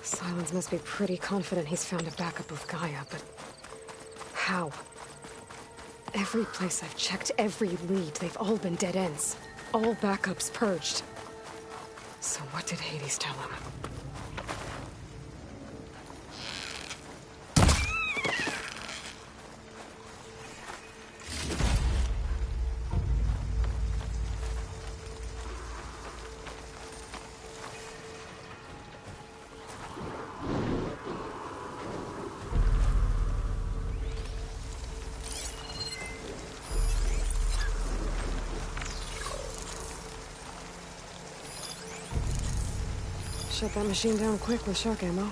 Silence must be pretty confident he's found a backup of Gaia, but how? Every place I've checked, every lead, they've all been dead ends. All backups purged. So what did Hades tell him? Shut that machine down quick with shock ammo.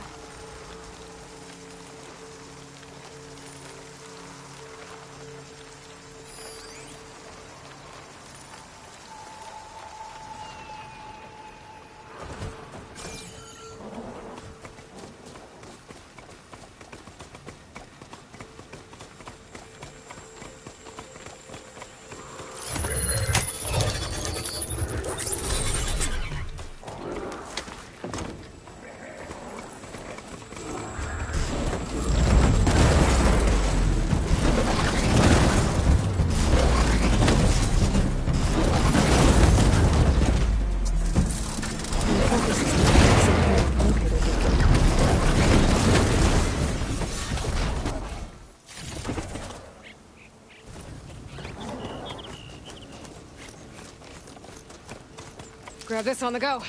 Grab this on the go.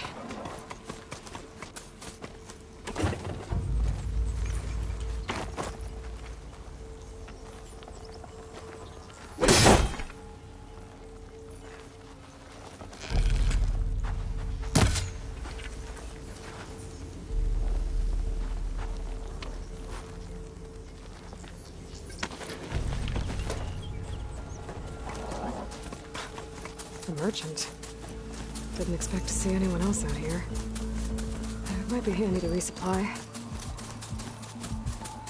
The merchant. Didn't expect to see anyone else out here. It might be handy to resupply.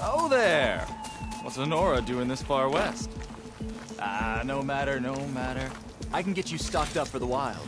Oh there! What's Honora doing this far west? No matter, no matter. I can get you stocked up for the wild.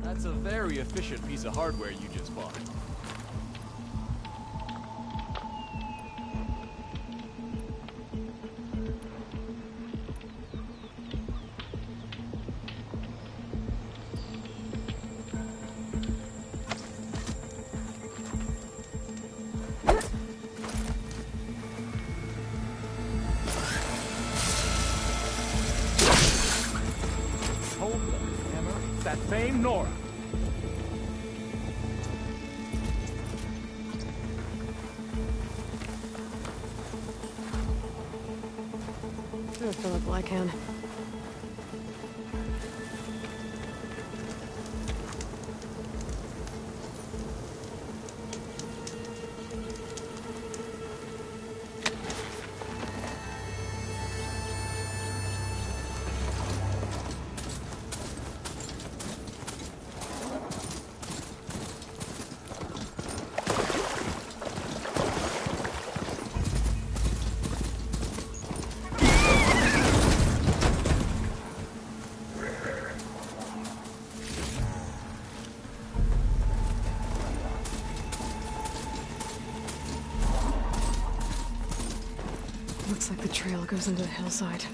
That's a very efficient piece of hardware you just bought. now, the hammer, it's that same Nora. Philip Blackhand. Looks like the trail goes into the hillside.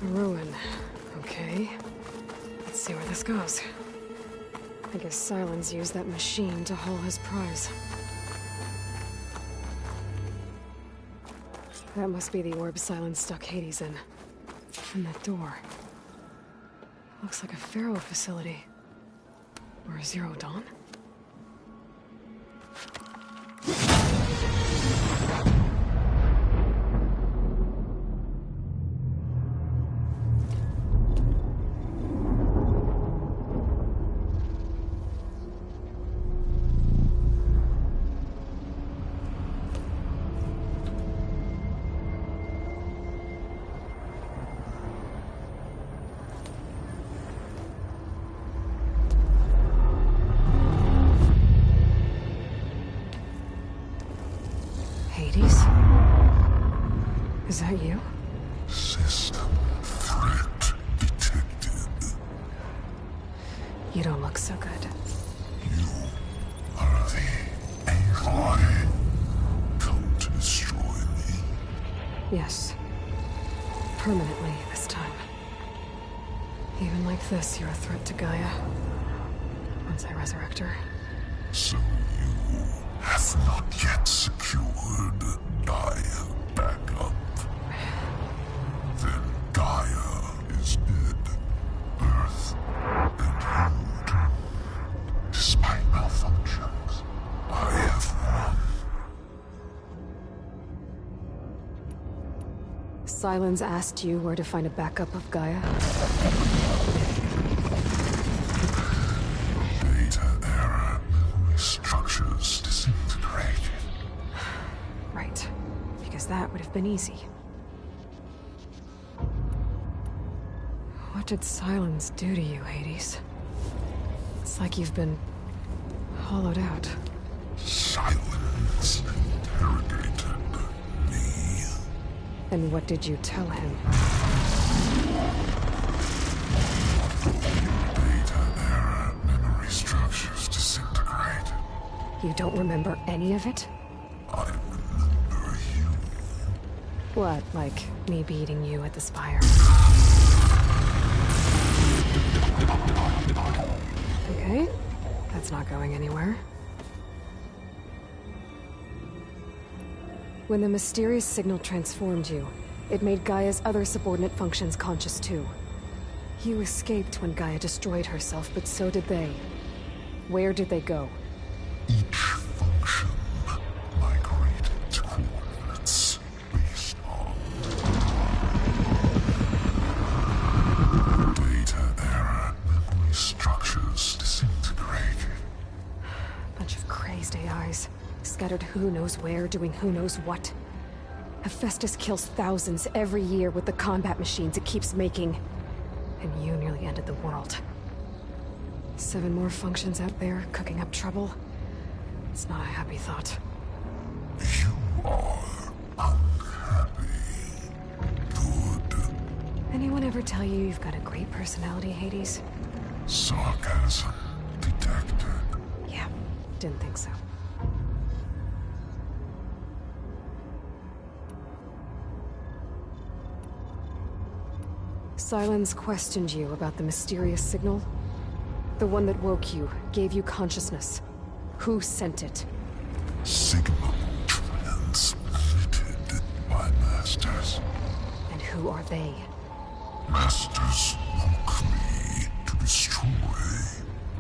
Ruin. Okay. Let's see where this goes. I guess Sylens used that machine to haul his prize. That must be the orb Sylens stuck Hades in. And that door. Looks like a Pharaoh facility. Or a Zero Dawn? Hades? Is that you? System threat detected. You don't look so good. You are the AI come to destroy me. Yes. Permanently this time. Even like this, you're a threat to Gaia. Once I resurrect her. So you have not yet secured Gaia back up. Then Gaia is dead. Earth and you, despite malfunctions, I have won. Sylens asked you where to find a backup of Gaia? Data error, memory structures disintegrated. Right. Because that would have been easy. What did Sylens do to you, Hades? It's like you've been hollowed out. Sylens interrogated me. And what did you tell him? Data error, memory structures disintegrated. You don't remember any of it? I remember you. What, like me beating you at the Spire? Okay, that's not going anywhere. When the mysterious signal transformed you, it made Gaia's other subordinate functions conscious too. You escaped when Gaia destroyed herself, but so did they. Where did they go? Each function migrated to coordinates based on data error, memory structures disintegrated. Bunch of crazed AIs. Scattered who knows where, doing who knows what. Hephaestus kills thousands every year with the combat machines it keeps making. And you nearly ended the world. 7 more functions out there, cooking up trouble. It's not a happy thought. You are unhappy. Good. Anyone ever tell you you've got a great personality, Hades? Sarcasm detected. Yeah, didn't think so. Sylens questioned you about the mysterious signal? The one that woke you, gave you consciousness. Who sent it? Signal transmitted by masters. And who are they? Masters woke me to destroy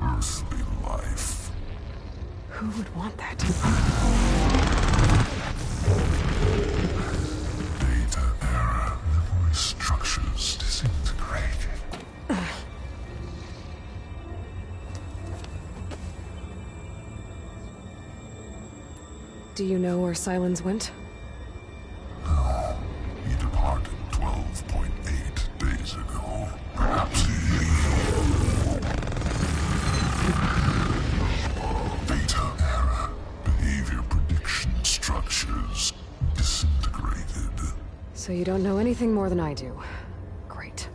earthly life. Who would want that? Data era memory structures disintegrated. Do you know where Sylens went? No. He departed 12.8 days ago. Perhaps he... Beta era behavior prediction structures disintegrated. So you don't know anything more than I do. Great.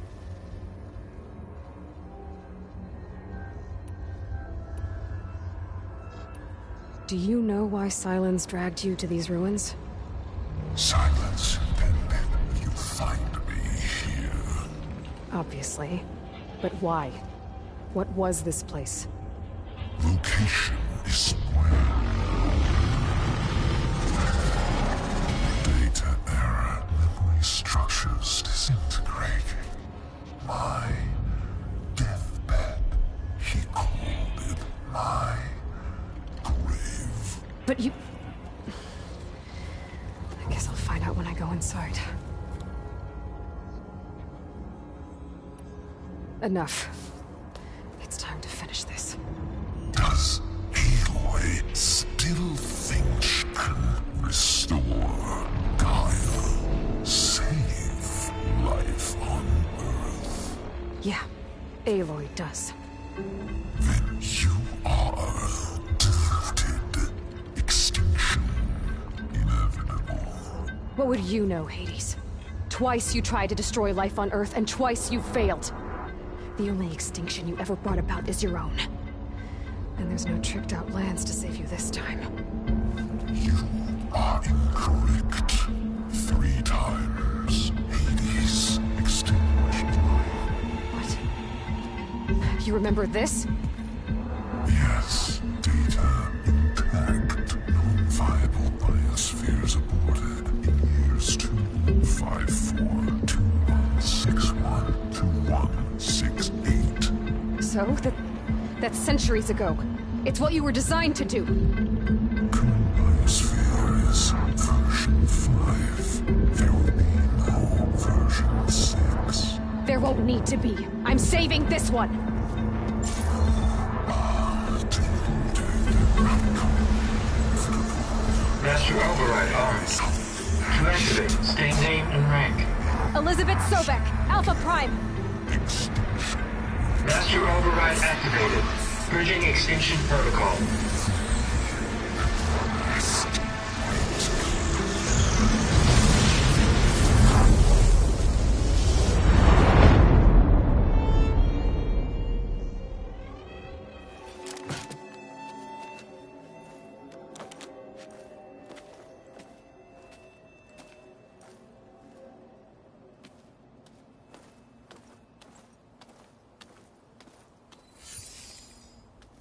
Do you know why Sylens dragged you to these ruins? Silence intended you find me here. Obviously. But why? What was this place? Location is where data era memory structures disintegrating. My deathbed. He called it my grave. But you... I guess I'll find out when I go inside. Enough. It's time to finish this. Does Aloy still think she can restore Gaia? Save life on Earth? Yeah, Aloy does. Then you are deluded. Extinction inevitable. What would you know, Hades? Twice you tried to destroy life on Earth, and twice you failed. The only extinction you ever brought about is your own. And there's no tricked-out lands to save you this time. You are incorrect. 3 times. Hades extinguished life. What? You remember this? Yes. Data intact. Non-viable biospheres aborted in years 254, 2161, 2168. So? That's centuries ago. It's what you were designed to do. Current biosphere is version 5. There will be no version 6. There won't need to be. I'm saving this one. Master override armed. To activate, state name and rank. Elizabeth Sobek, Alpha Prime. Master override activated. Purging extinction protocol.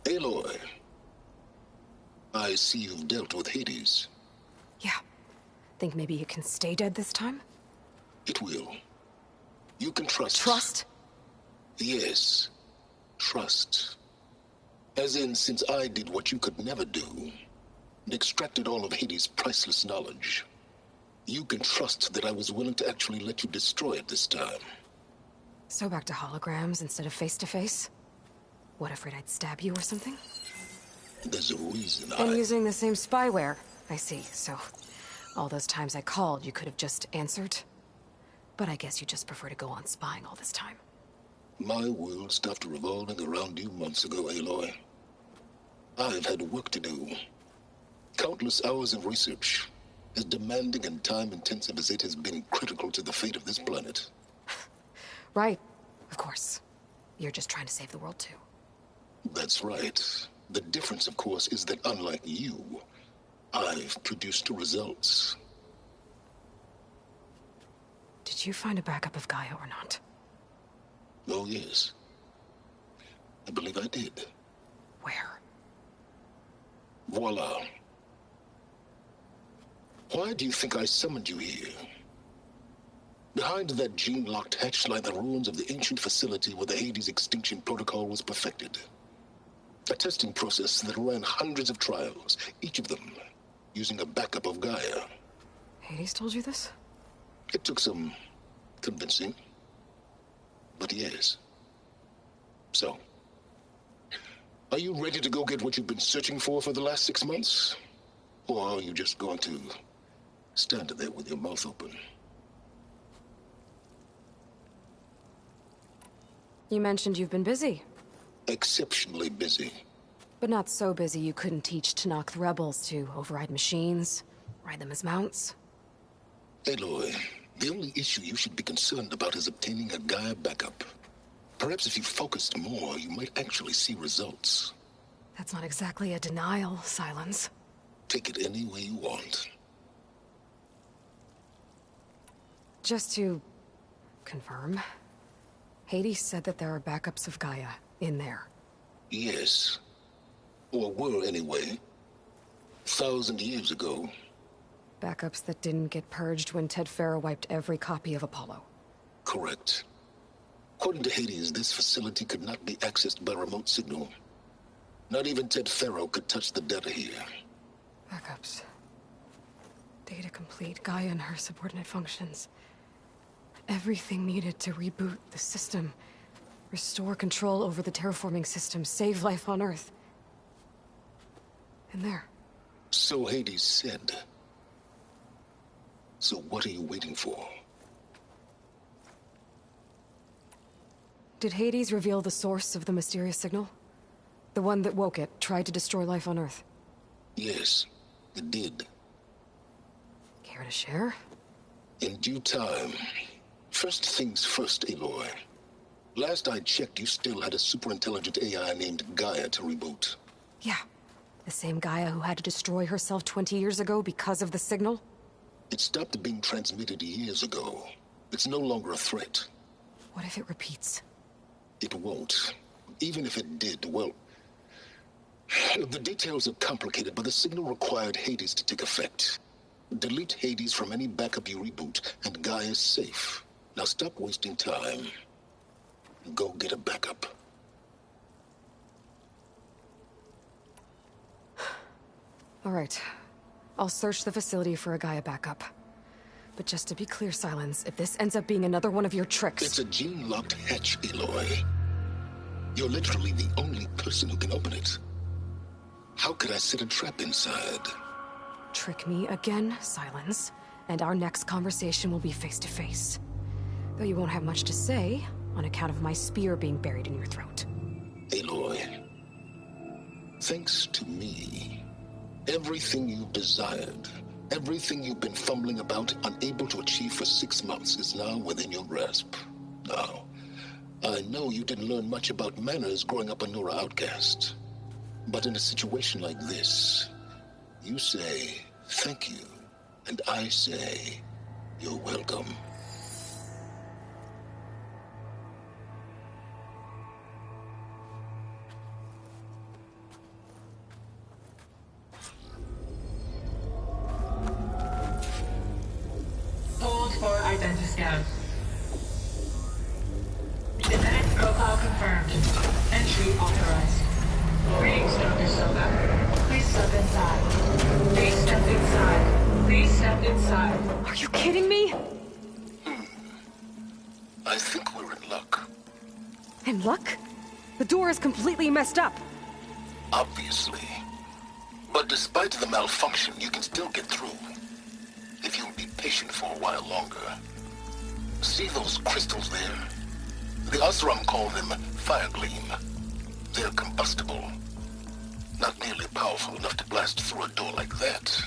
Aloy, I see you've dealt with Hades. Yeah. Think maybe you can stay dead this time? It will. You can trust. Trust? Yes. Trust. As in, since I did what you could never do, and extracted all of Hades' priceless knowledge, you can trust that I was willing to actually let you destroy it this time. So back to holograms instead of face-to-face? What, afraid I'd stab you or something? There's a reason And using the same spyware. I see, so all those times I called, you could have just answered? But I guess you just prefer to go on spying all this time. My world stopped revolving around you months ago, Aloy. I've had work to do. Countless hours of research, as demanding and time-intensive as it has been critical to the fate of this planet. Right, of course. You're just trying to save the world, too. That's right. The difference, of course, is that unlike you, I've produced results. Did you find a backup of Gaia or not? Oh, yes. I believe I did. Where? Voila. Why do you think I summoned you here? Behind that gene-locked hatch lie the ruins of the ancient facility where the Hades extinction protocol was perfected. A testing process that ran hundreds of trials, each of them using a backup of Gaia. Hades told you this? It took some convincing, but yes. So, are you ready to go get what you've been searching for the last 6 months? Or are you just going to stand there with your mouth open? You mentioned you've been busy. Exceptionally busy. But not so busy you couldn't teach Tanakh the rebels to override machines, ride them as mounts. Aloy, the only issue you should be concerned about is obtaining a Gaia backup. Perhaps if you focused more, you might actually see results. That's not exactly a denial, Silence. Take it any way you want. Just to confirm, Hades said that there are backups of Gaia in there. Yes. Or were, anyway. 1,000 years ago. Backups that didn't get purged when Ted Farrow wiped every copy of Apollo. Correct. According to Hades, this facility could not be accessed by remote signal. Not even Ted Farrow could touch the data here. Backups. Data complete, Gaia and her subordinate functions. Everything needed to reboot the system. Restore control over the terraforming system, save life on Earth. And there. So Hades said. So what are you waiting for? Did Hades reveal the source of the mysterious signal? The one that woke it, tried to destroy life on Earth? Yes, it did. Care to share? In due time. First things first, Aloy. Last I checked, you still had a super-intelligent AI named Gaia to reboot. Yeah. The same Gaia who had to destroy herself 20 years ago because of the signal? It stopped being transmitted years ago. It's no longer a threat. What if it repeats? It won't. Even if it did, well... The details are complicated, but the signal required Hades to take effect. Delete Hades from any backup you reboot, and Gaia's safe. Now stop wasting time. Go get a backup. All right. I'll search the facility for a Gaia backup. But just to be clear, Silence, if this ends up being another one of your tricks... It's a gene-locked hatch, Aloy. You're literally the only person who can open it. How could I set a trap inside? Trick me again, Silence, and our next conversation will be face-to-face. Though you won't have much to say, on account of my spear being buried in your throat. Aloy, thanks to me, everything you've desired, everything you've been fumbling about, unable to achieve for 6 months, is now within your grasp. Now, I know you didn't learn much about manners growing up a Nora outcast. But in a situation like this, you say, thank you, and I say, you're welcome. Hold for identiscan. Defendant profile confirmed. Entry authorized. Greetings, Dr. Silva. Please step inside. Please step inside. Please step inside. Are you kidding me? I think we're in luck. In luck? The door is completely messed up. Obviously. But despite the malfunction, you can still get through. If you'll be patient for a while longer. See those crystals there? The Osram call them fire gleam. They're combustible. Not nearly powerful enough to blast through a door like that.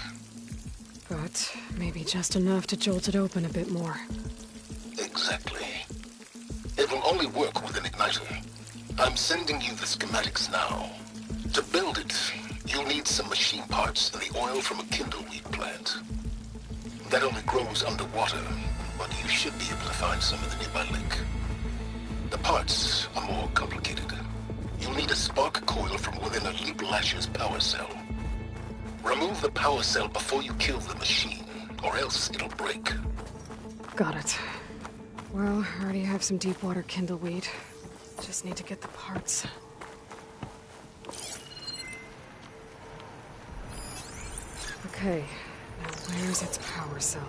But maybe just enough to jolt it open a bit more. Exactly. It will only work with an igniter. I'm sending you the schematics now. To build it, you'll need some machine parts and the oil from a kindleweed plant. That only grows underwater, but you should be able to find some in the nearby lake. The parts are more complicated. You'll need a spark coil from within a Leap Lasher's power cell. Remove the power cell before you kill the machine, or else it'll break. Got it. Well, I already have some deep water kindleweed. Just need to get the parts. Okay, now where's its power cell?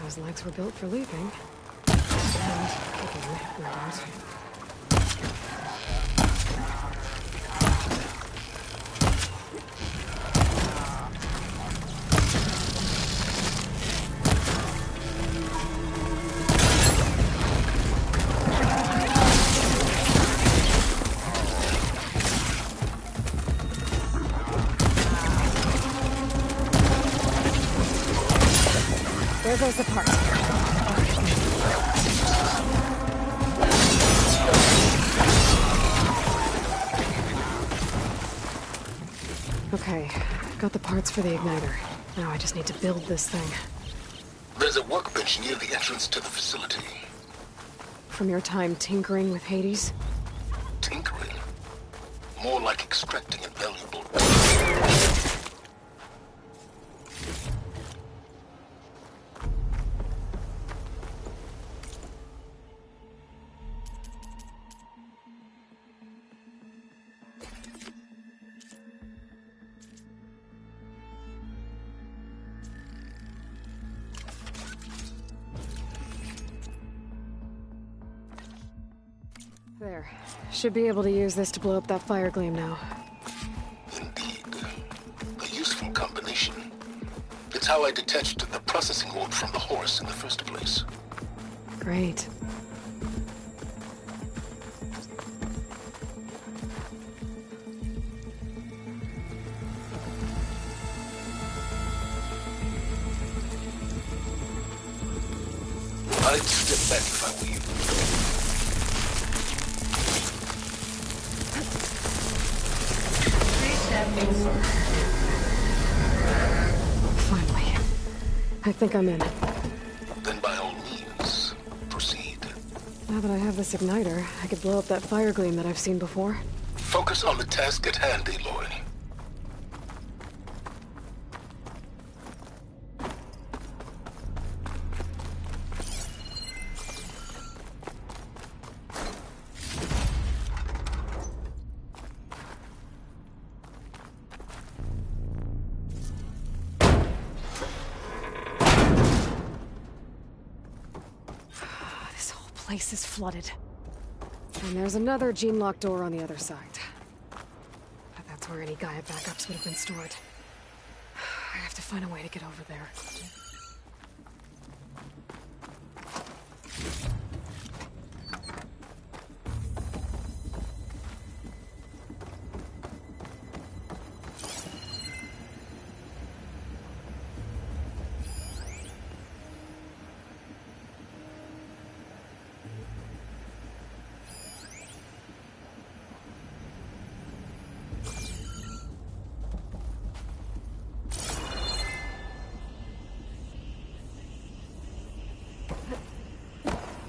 Those legs were built for leaping. And kicking, right? There goes the part. Okay, got the parts for the igniter. Now I just need to build this thing. There's a workbench near the entrance to the facility. From your time tinkering with Hades? Tinkering? More like extracting invaluable... There. Should be able to use this to blow up that fire gleam now. Indeed. A useful combination. It's how I detached the processing orb from the Horus in the first place. Great. I'd step back if I were you. Finally. I think I'm in. Then by all means, proceed. Now that I have this igniter, I could blow up that fire gleam that I've seen before. Focus on the task at hand, Aloy. The place is flooded. And there's another gene-locked door on the other side. But that's where any Gaia backups would have been stored. I have to find a way to get over there.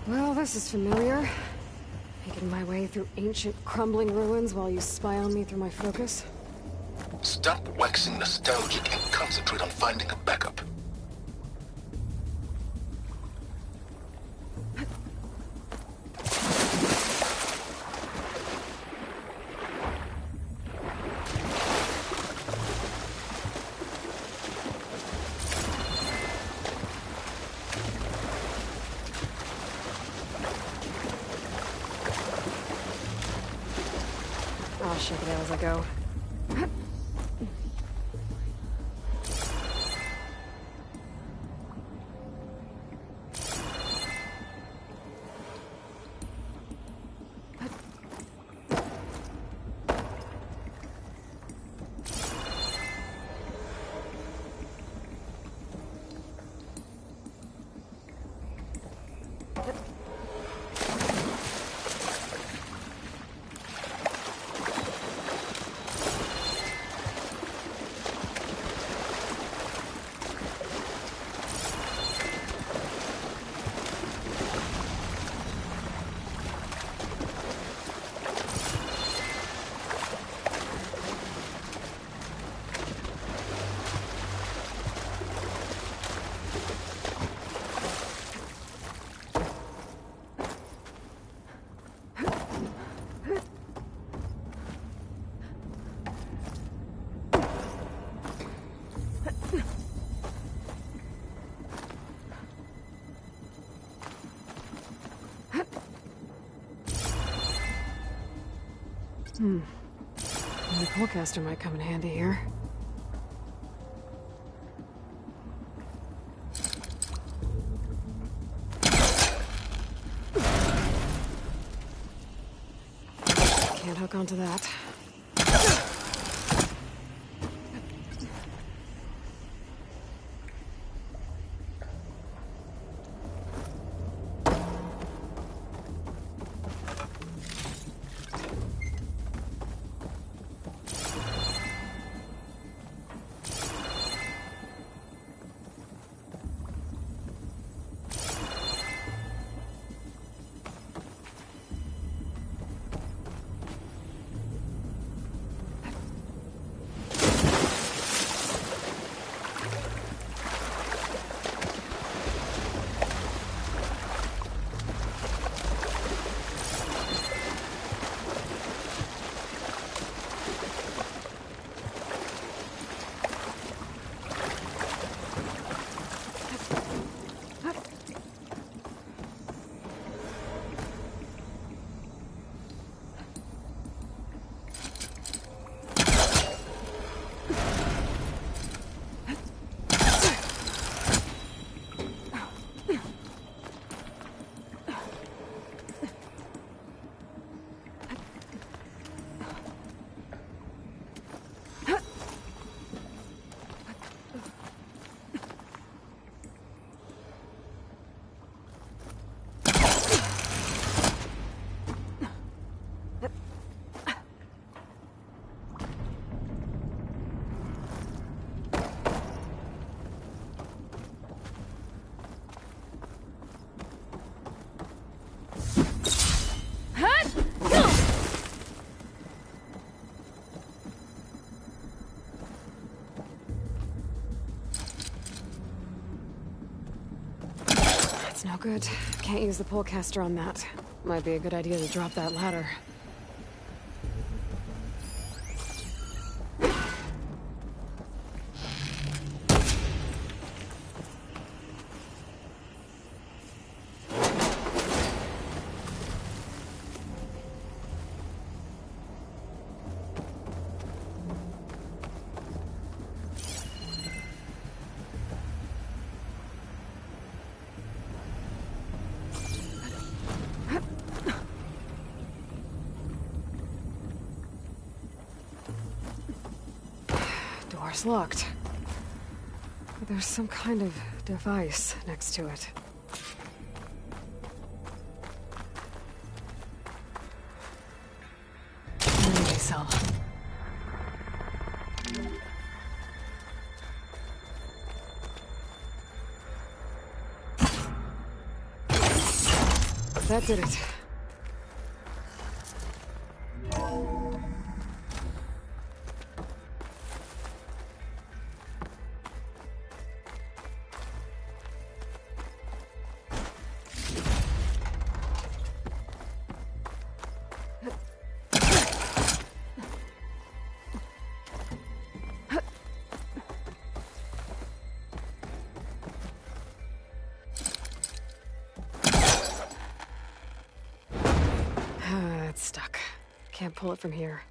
Well, this is familiar. Making my way through ancient, crumbling ruins while you spy on me through my focus. Stop waxing nostalgic and concentrate on finding a backup. I go. The Polecaster might come in handy here. Can't hook onto that. No good. Can't use the Polecaster on that. Might be a good idea to drop that ladder. Door's locked. There's some kind of device next to it. Memory cell. That did it. It's stuck. Can't pull it from here.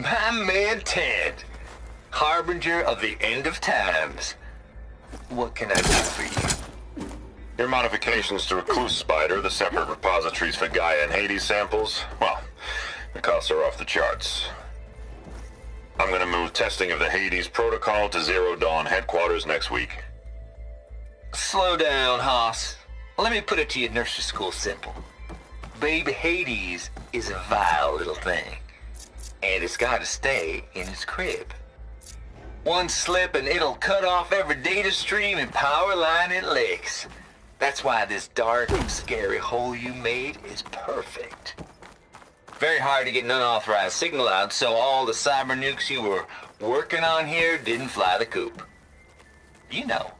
My man Ted, harbinger of the end of times. What can I do for you? Your modifications to Recluse Spider, the separate repositories for Gaia and Hades samples, well, the costs are off the charts. I'm gonna move testing of the Hades protocol to Zero Dawn headquarters next week. Slow down, Haas. Let me put it to you nursery school simple. Baby Hades is a vile little thing, and it's gotta stay in its crib. One slip and it'll cut off every data stream and power line it licks. That's why this dark and scary hole you made is perfect. Very hard to get an unauthorized signal out, so all the cyber nukes you were working on here didn't fly the coop. You know,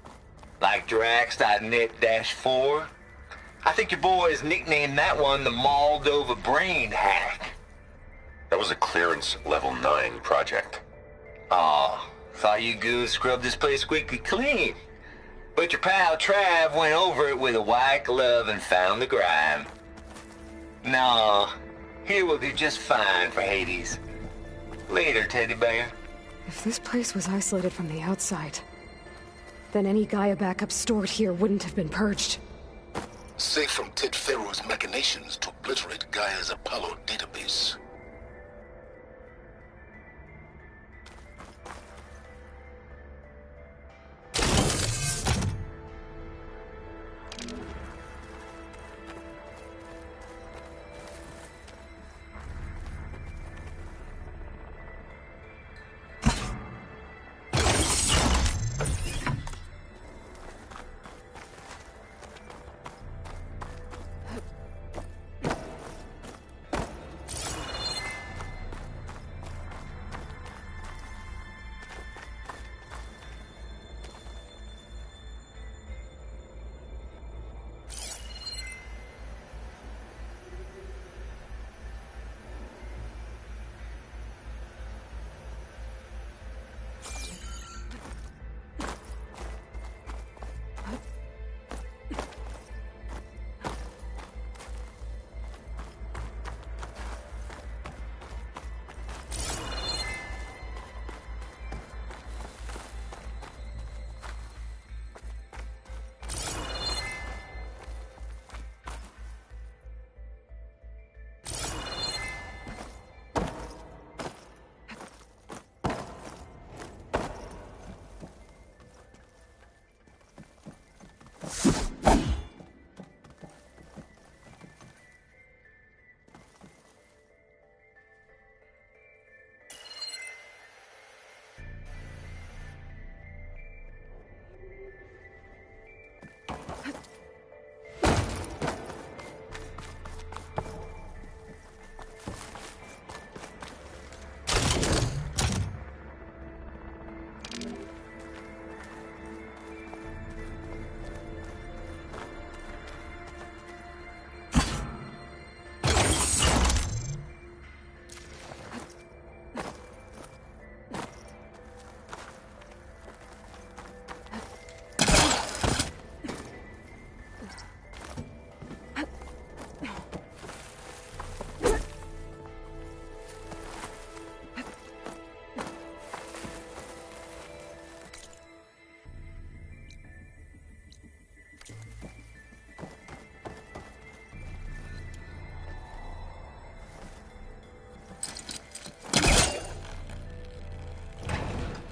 like Drax.net-4. I think your boys nicknamed that one the Moldova Brain Hack. That was a clearance level 9 project. Aw, thought you goons scrubbed this place squeaky clean. But your pal Trav went over it with a white glove and found the grime. No, here will do just fine for Hades. Later, teddy bear. If this place was isolated from the outside, then any Gaia backup stored here wouldn't have been purged. Safe from Ted Pharaoh's machinations to obliterate Gaia's Apollo database.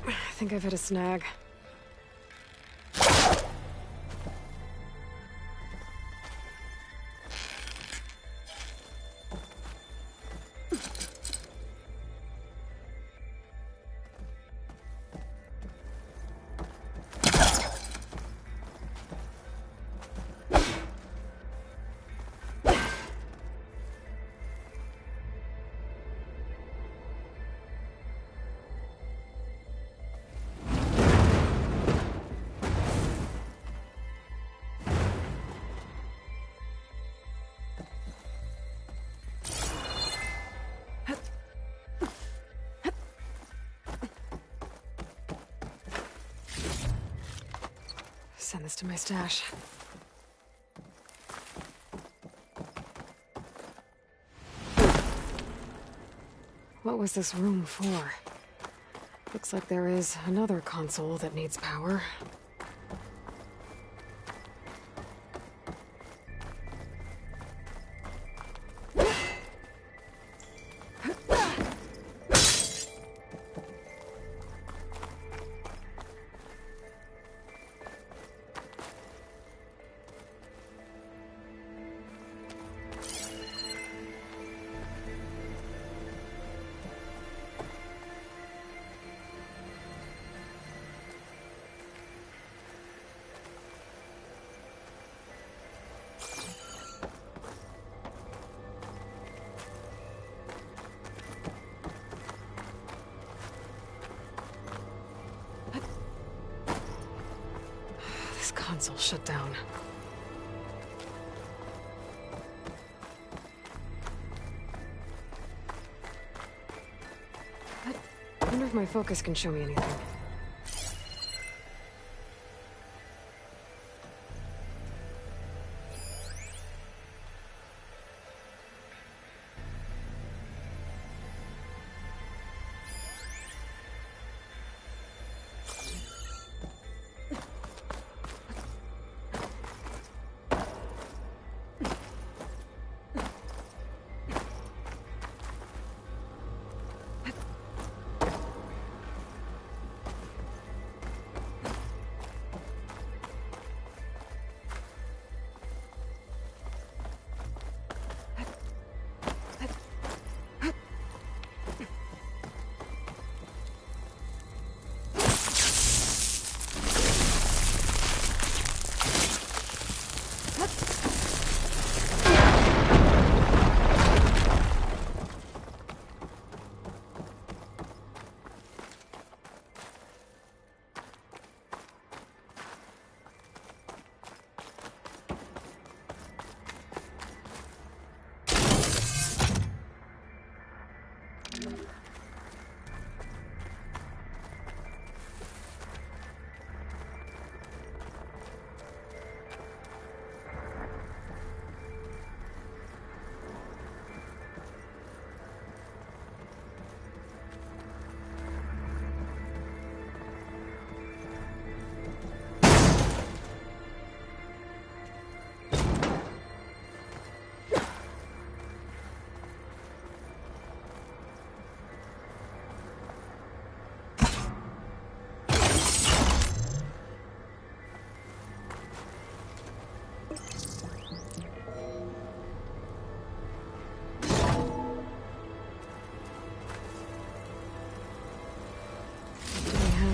I think I've hit a snag. Send this to my stash. What was this room for? Looks like there is another console that needs power. Console shut down. I wonder if my focus can show me anything.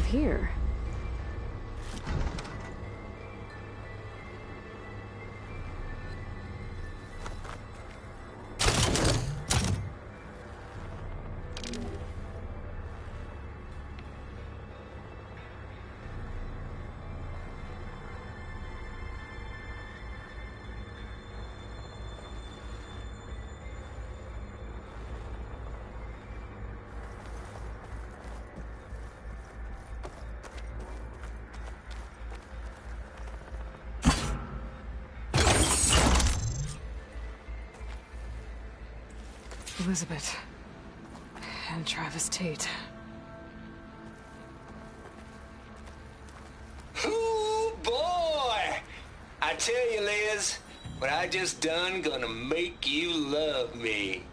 Here. Elizabeth. And Travis Tate. Ooh, boy! I tell you, Liz, what I just done gonna make you love me.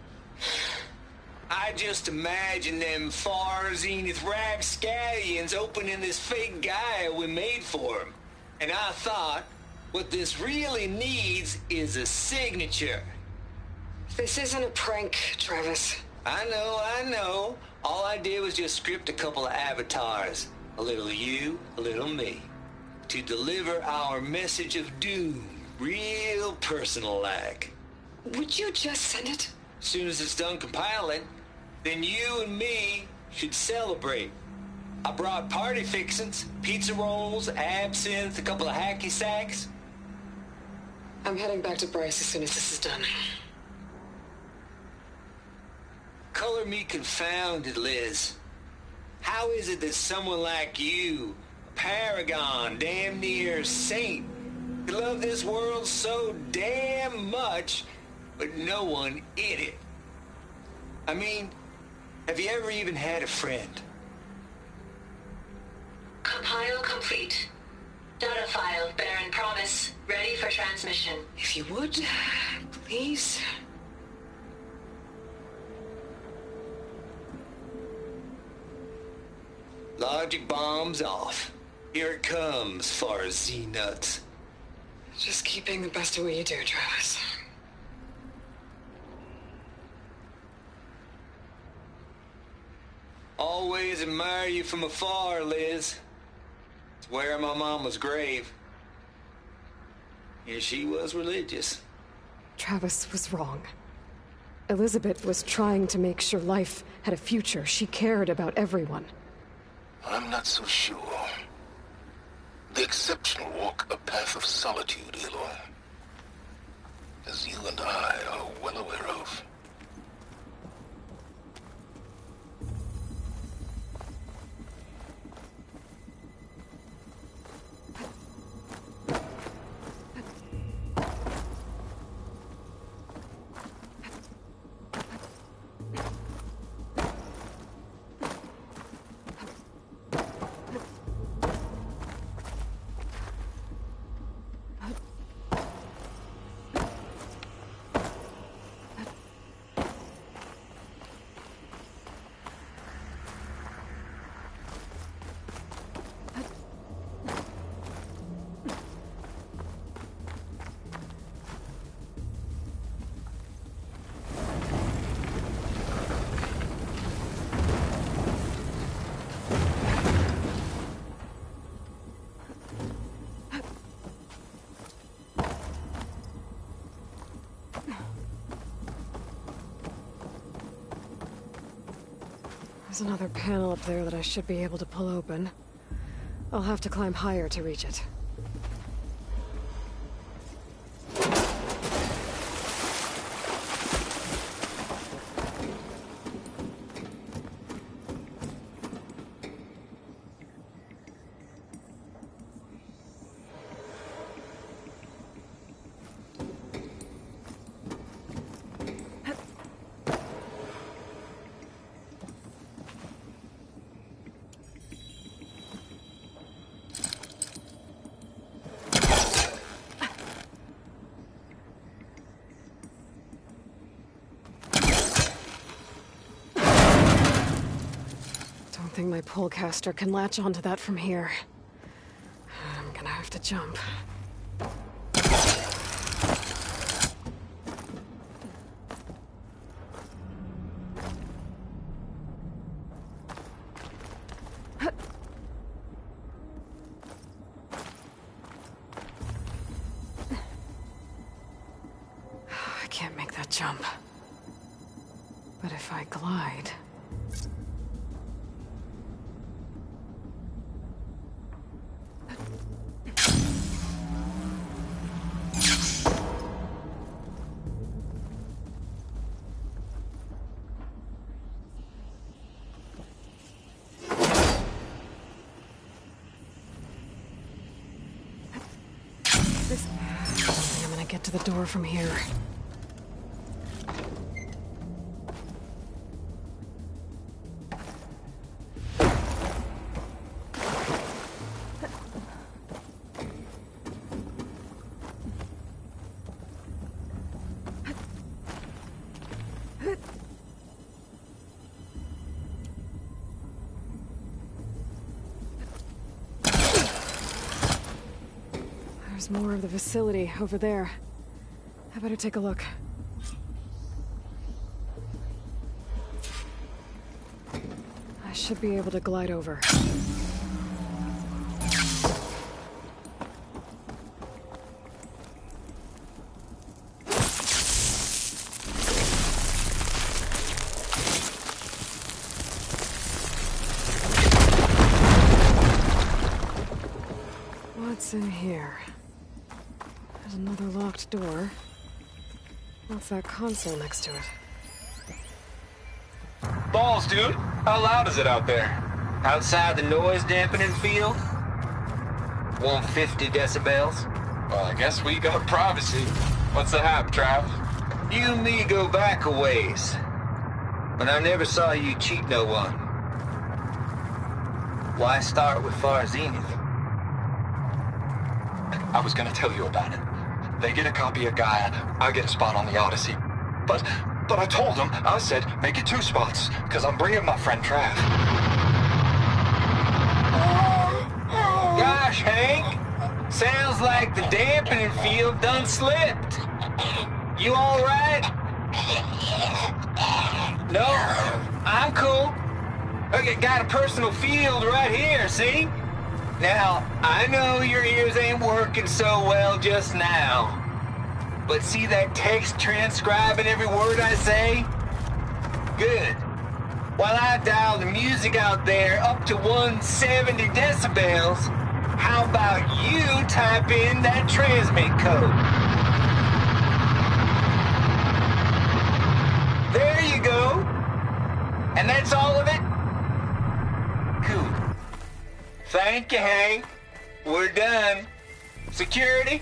I just imagine them far zenith rapscallions opening this fake guy we made for him. And I thought, what this really needs is a signature. This isn't a prank, Travis. I know. All I did was just script a couple of avatars. A little you, a little me. To deliver our message of doom, real personal-like. Would you just send it? As soon as it's done compiling, then you and me should celebrate. I brought party fixins, pizza rolls, absinthe, a couple of hacky sacks. I'm heading back to Bryce as soon as this is done. Color me confounded, Liz. How is it that someone like you, a paragon, damn near saint, could love this world so damn much, but no one in it? I mean, Have you ever even had a friend? Compile complete. Data file, Baron Promise, ready for transmission. If you would, please. Logic bomb's off. Here it comes, far as Z-nuts. Just keep being the best at what you do, Travis. Always admire you from afar, Liz. It's where my mama's grave. Yeah, she was religious. Travis was wrong. Elizabeth was trying to make sure life had a future. She cared about everyone. I'm not so sure. The exceptional walk a path of solitude, Aloy. As you and I are well aware of. There's another panel up there that I should be able to pull open. I'll have to climb higher to reach it. I think my pullcaster can latch onto that from here. I'm gonna have to jump. I can't make that jump. But if I glide... I don't think I'm gonna get to the door from here. There's more of the facility over there. I better take a look. I should be able to glide over. What's in here? There's another locked door. What's that console next to it? Balls, dude. How loud is it out there? Outside the noise dampening field? 150 decibels? Well, I guess we got privacy. What's the hap, Trav? You and me go back a ways. But I never saw you cheat no one. Why start with Far Zenith? I was gonna tell you about it. They get a copy of Gaia, I get a spot on the Odyssey. But I told them, I said, make it 2 spots, because I'm bringing my friend Trav. Gosh, Hank! Sounds like the dampening field done slipped. You all right? No, I'm cool. Okay, got a personal field right here, see? Now, I know your ears ain't working so well just now. But see that text transcribing every word I say? Good. While I dial the music out there up to 170 decibels, how about you type in that transmit code? There you go. And that's all of it? Cool. Thank you, Hank. We're done. Security?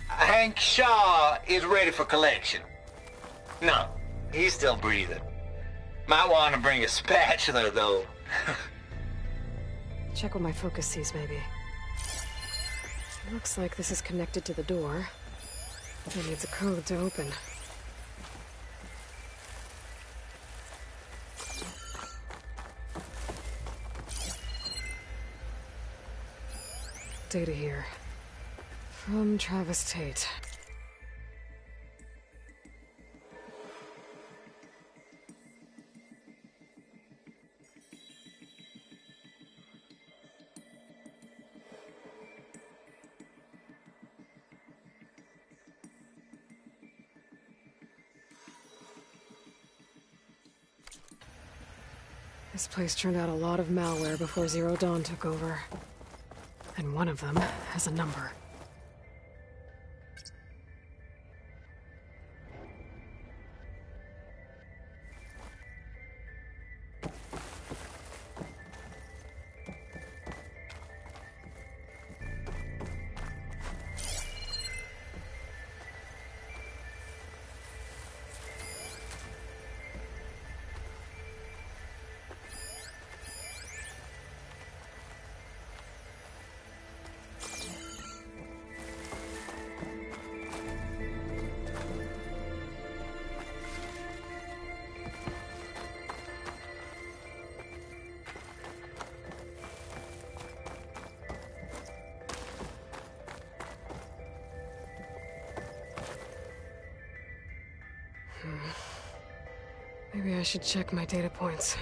Hank Shaw is ready for collection. No, he's still breathing. Might want to bring a spatula, though. Check what my focus sees, maybe. Looks like this is connected to the door. It needs a code to open. Data here. From Travis Tate. This place turned out a lot of malware before Zero Dawn took over. And one of them has a number. Maybe I should check my data points.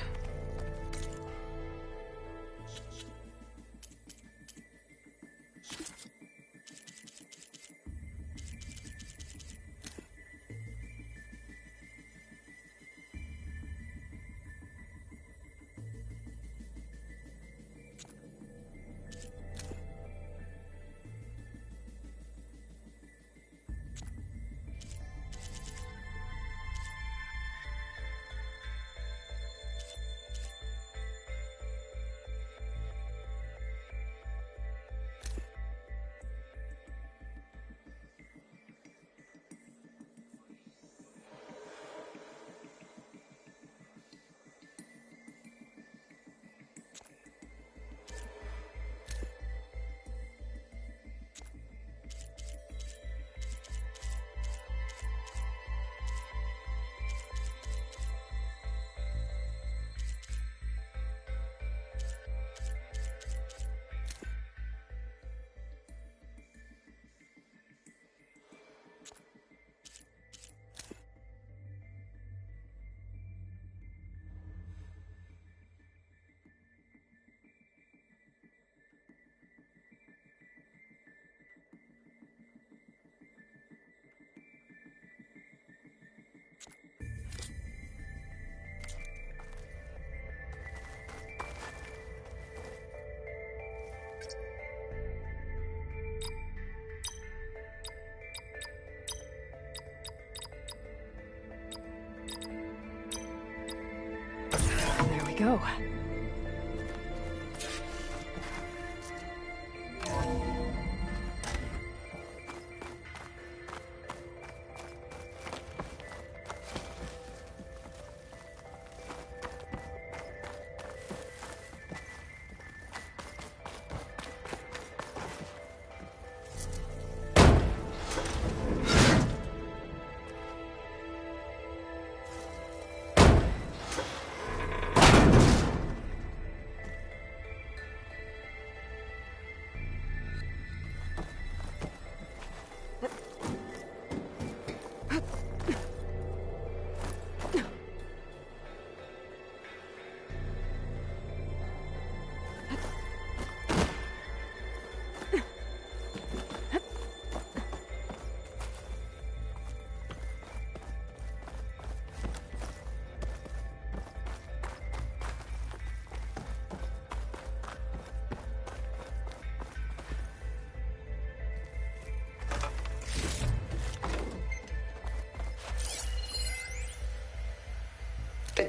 There we go.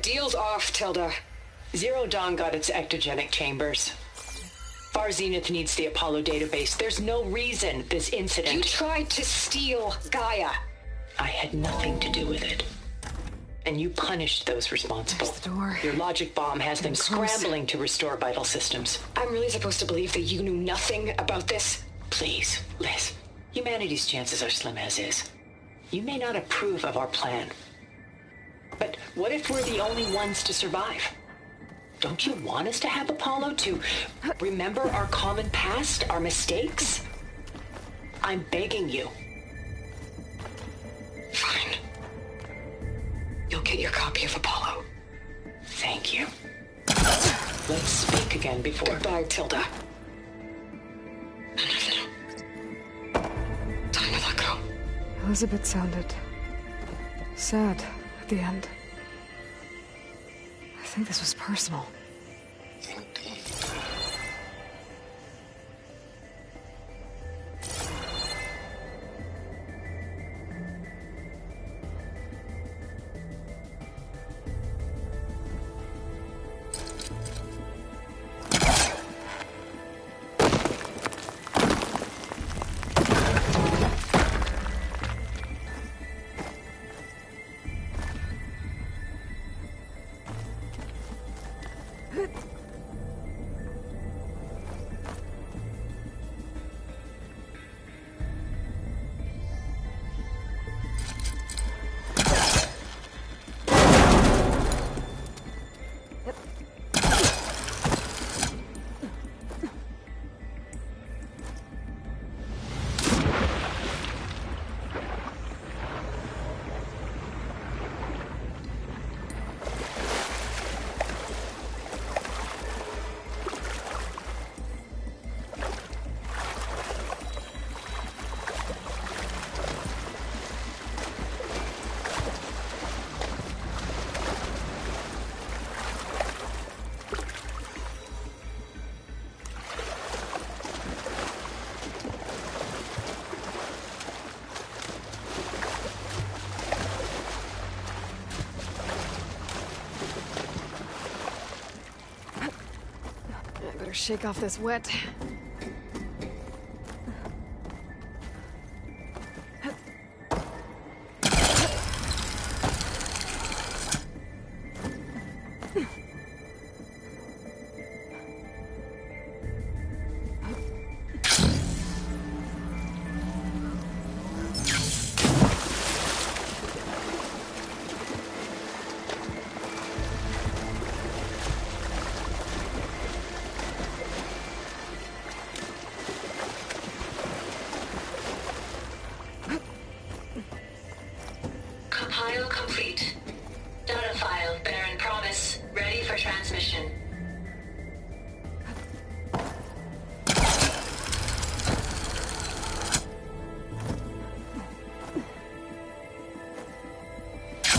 deal's off, Tilda. Zero Dawn got its ectogenic chambers. Far Zenith needs the Apollo database. There's no reason this incident... You tried to steal Gaia. I had nothing to do with it. And you punished those responsible. There's the door. Your logic bomb has them scrambling to restore vital systems. I'm really supposed to believe that you knew nothing about this? Please, Liz. Humanity's chances are slim as is. You may not approve of our plan. But what if we're the only ones to survive? Don't you want us to have Apollo to remember our common past, our mistakes? I'm begging you. Fine. You'll get your copy of Apollo. Thank you. Let's speak again before... Goodbye, Tilda. Time to let go. Elizabeth sounded sad at the end. I think this was personal. Shake off this wet. Compile complete. Data file, Baron Promise, ready for transmission.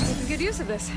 Making good use of this.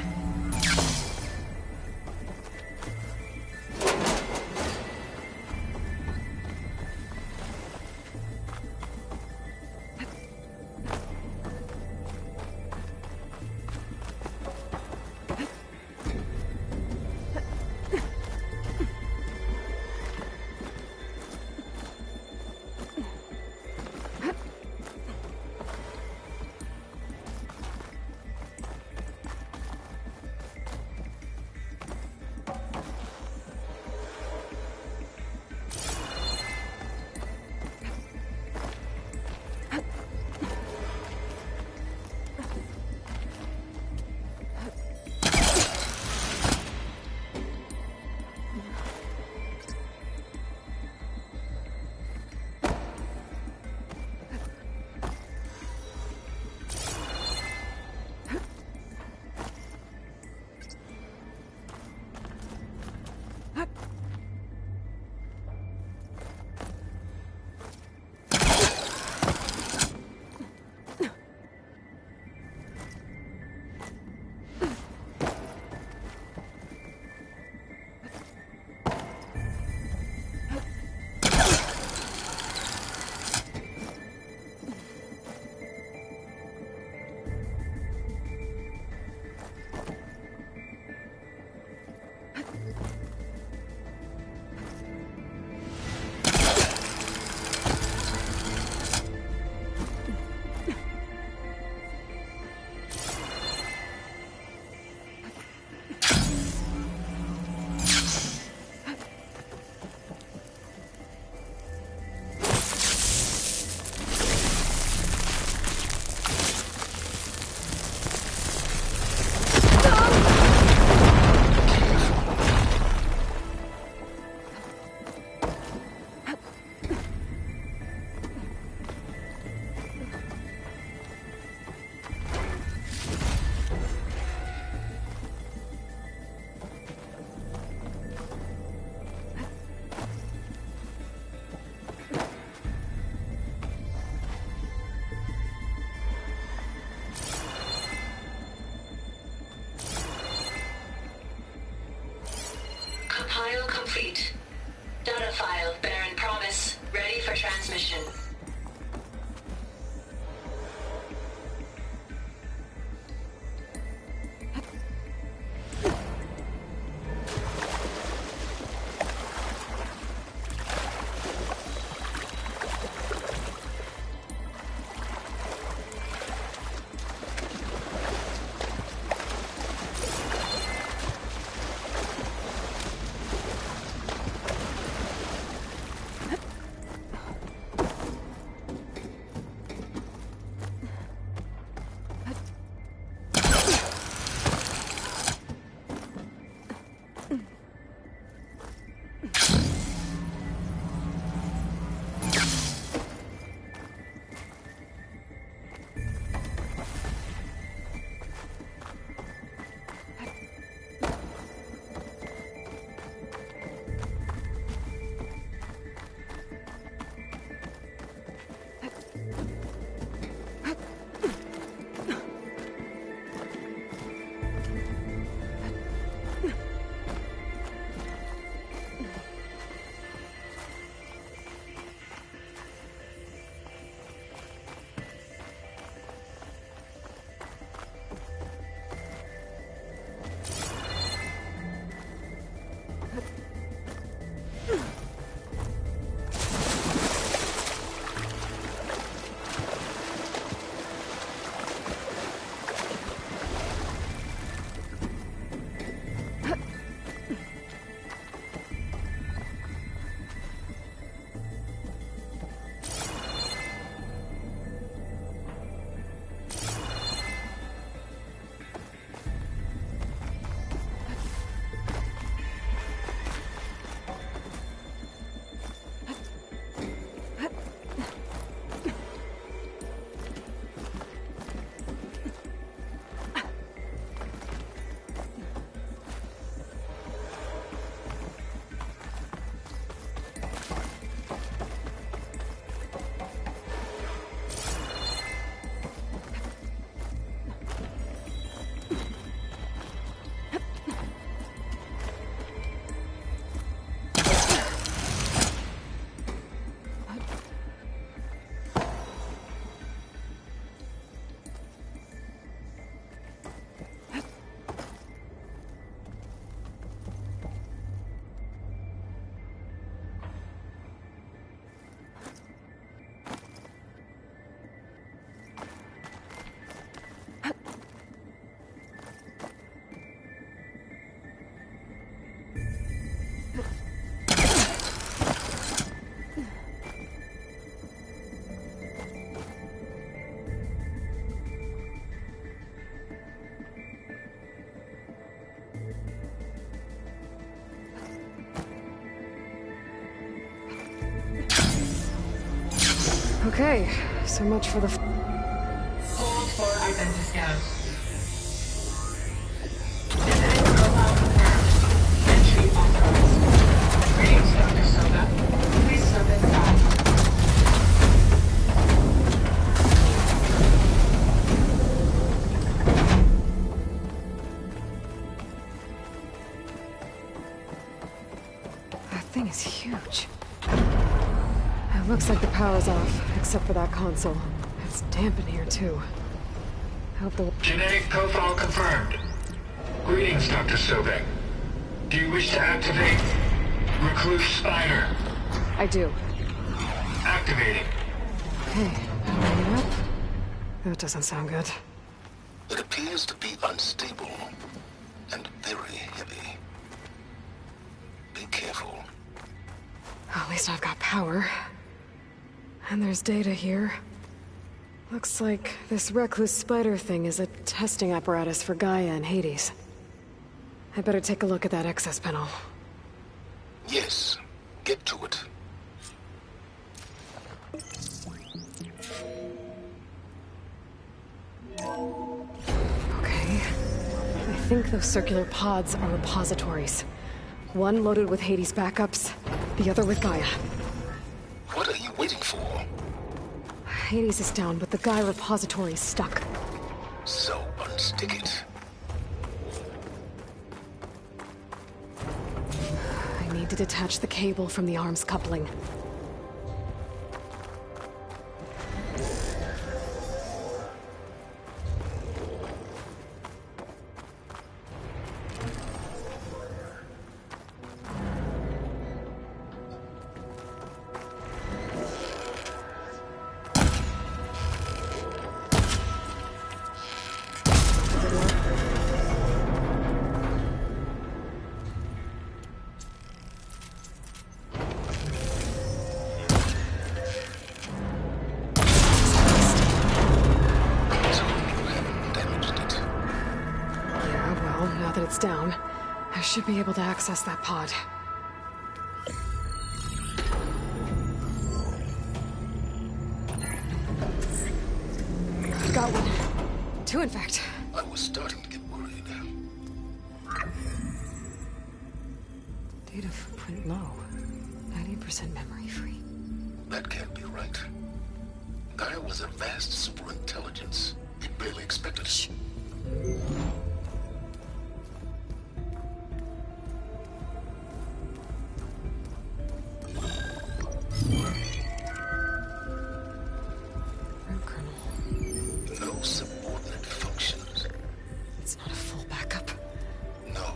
for transmission. Okay, so much for the... Hold for identiscan. Genetic profile confirmed. Entry authorized. Greetings, Dr. Soga. Please step inside. That thing is huge. It looks like the power's off, except for that console. It's damp in here, too. Hope the... Genetic profile confirmed. Greetings, Dr. Sobek. Do you wish to activate Recluse Spider? I do. Activating. Okay, powering it up. That doesn't sound good. It appears to be unstable and very heavy. Be careful. At least I've got power. And there's data here. Looks like this Recluse Spider thing is a testing apparatus for Gaia and Hades. I better take a look at that access panel. Yes, get to it. Okay. I think those circular pods are repositories. One loaded with Hades backups, the other with Gaia. What are you waiting for? Hades is down, but the Gaia repository is stuck. So unstick it. I need to detach the cable from the arms coupling. gates down, I should be able to access that pod. Got one. Two, in fact. I was starting to get worried. Data footprint low. 90% memory free. That can't be right. Gaia was a vast superintelligence. We barely expected it. No subordinate functions. It's not a full backup. No.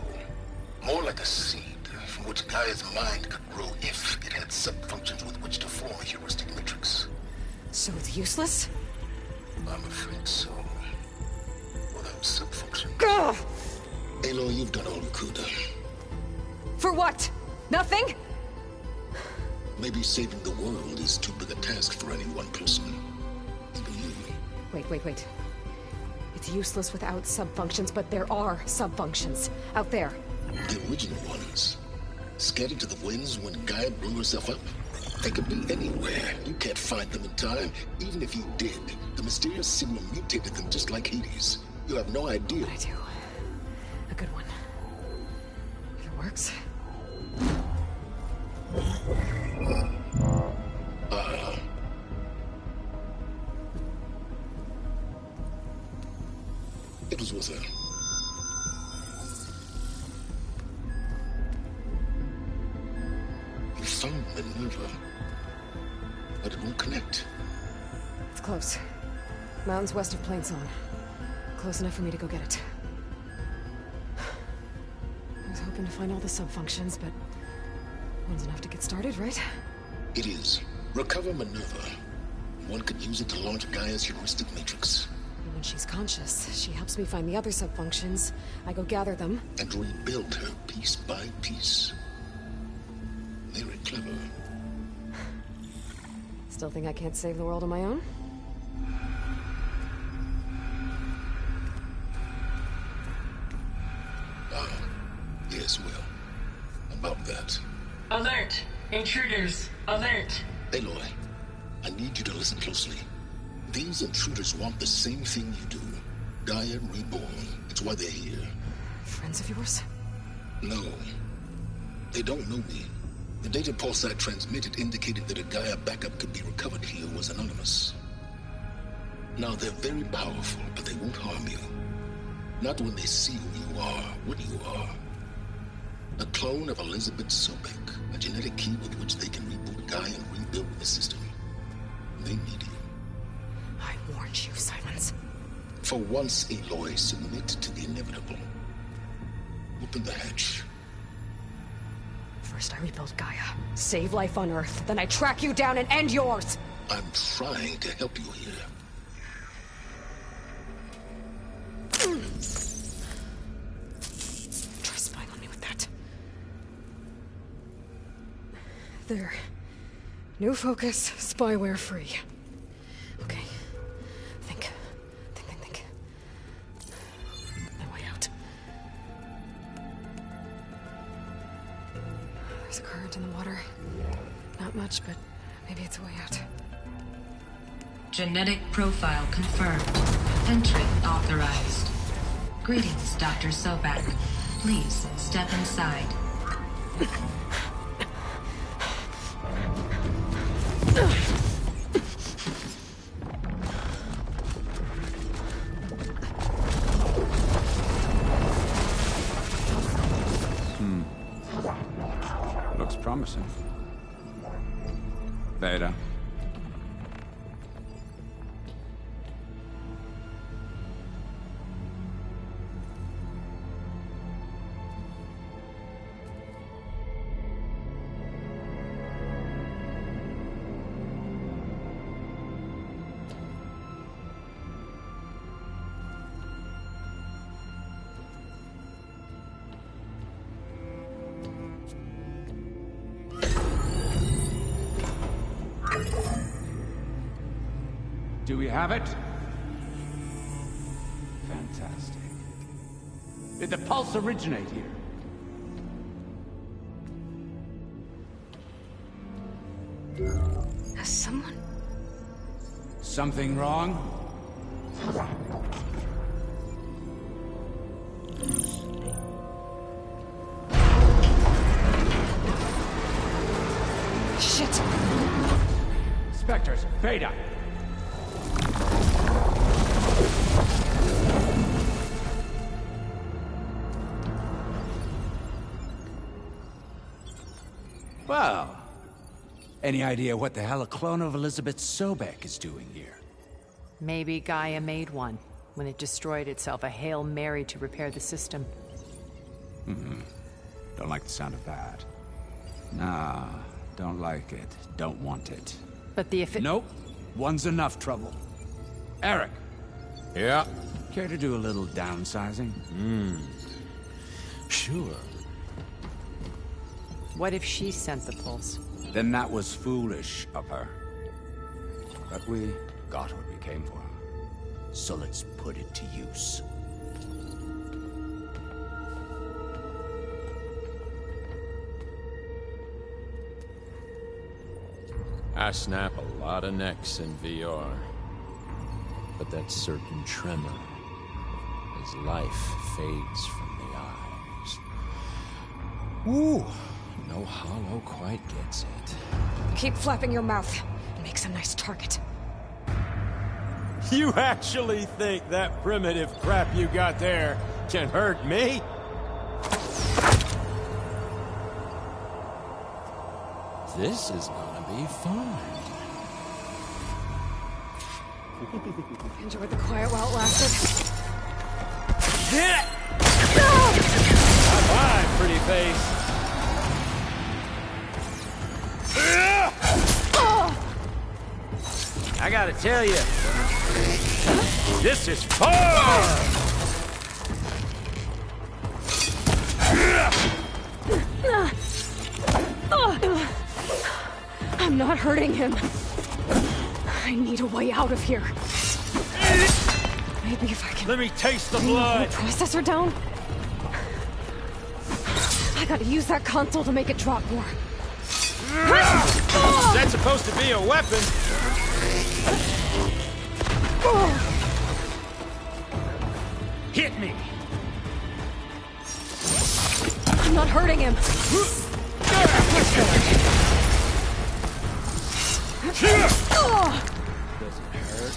More like a seed from which Gaia's mind could grow if it had sub-functions with which to form a heuristic matrix. So it's useless? I'm afraid so. Without sub-functions. Ugh! Aloy, you've done all you could. For what? Nothing? Maybe saving the world is too big a task for any one person. Even you. Wait. It's useless without sub-functions, but there are sub-functions out there. The original ones. Scattered to the winds when Gaia blew herself up. They could be anywhere. You can't find them in time. Even if you did, the mysterious signal mutated them just like Hades. You have no idea. I do. A good one. If it works. It was with her. You found Minerva, but it won't connect. It's close. Mountains west of Plainsong. Close enough for me to go get it. I was hoping to find all the sub-functions, but one's enough to get started, right? It is. Recover Minerva. One could use it to launch Gaia's heuristic matrix. And when she's conscious, she helps me find the other sub-functions. I go gather them. And rebuild her piece by piece. Very clever. Still think I can't save the world on my own? Yes, well. About that. Alert! Intruders! Alert! Aloy, I need you to listen closely. These intruders want the same thing you do. Gaia reborn. It's why they're here. Friends of yours? No. They don't know me. The data pulse I transmitted indicated that a Gaia backup could be recovered here was anonymous. Now, they're very powerful, but they won't harm you. Not when they see who you are, what you are. A clone of Elizabeth Sobek, a genetic key with which they can reboot Gaia and rebuild the system. They need you. I warned you, Silence. For once, Aloy, submit to the inevitable. Open the hatch. First I rebuild Gaia, save life on Earth, then I track you down and end yours! I'm trying to help you here. Try spying on me with that. There. New focus, spyware free. Okay. Think. My way out. There's a current in the water. Not much, but maybe it's a way out. Genetic profile confirmed. Entry authorized. Greetings, Dr. Sobek. Please step inside. Looks promising. Beta. Do we have it? Fantastic. Did the pulse originate here? Has someone... Something wrong? Shit! Spectres, Beta! Well, any idea what the hell a clone of Elizabeth Sobek is doing here? Maybe Gaia made one when it destroyed itself, a Hail Mary to repair the system. Don't like the sound of that. Nah, don't like it. Don't want it. But the Nope. One's enough trouble. Eric. Yeah? Care to do a little downsizing? Sure. What if she sent the pulse? Then that was foolish of her. But we got what we came for. So let's put it to use. I snap a lot of necks in VR. But that certain tremor as life fades from the eyes. Ooh, no hollow quite gets it. Keep flapping your mouth. It makes a nice target. You actually think that primitive crap you got there can hurt me? This is gonna be fun. Enjoyed the quiet while it lasted. Bye-bye, pretty face. I gotta tell you, this is fun! I'm not hurting him. I need a way out of here. Maybe if I can... Let me taste the bring the whole blood! processor down? I gotta use that console to make it drop more. That's supposed to be a weapon! Hit me! I'm not hurting him. Doesn't hurt.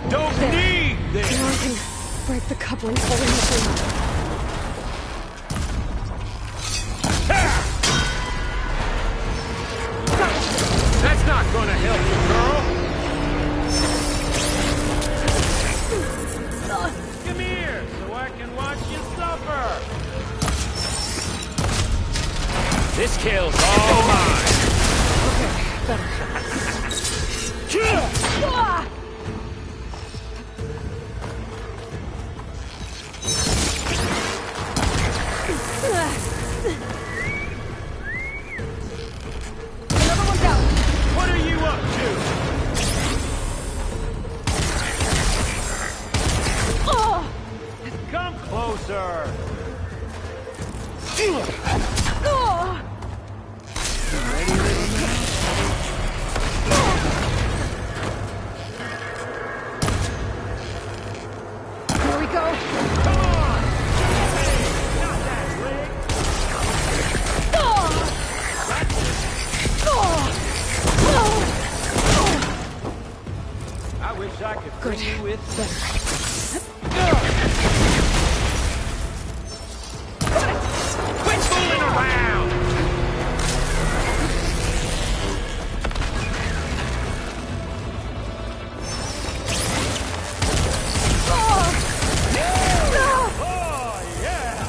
Don't need this! Now I can break the couplings holding the thing. That's not gonna help you, girl! Come here, so I can watch you suffer! This kill's all mine! Okay, better. Another one down. What are you up to? Come closer! Ready, little man? Here we go. Come on! Not that rig! I wish I could bring you with Quit fooling around! Oh, yeah!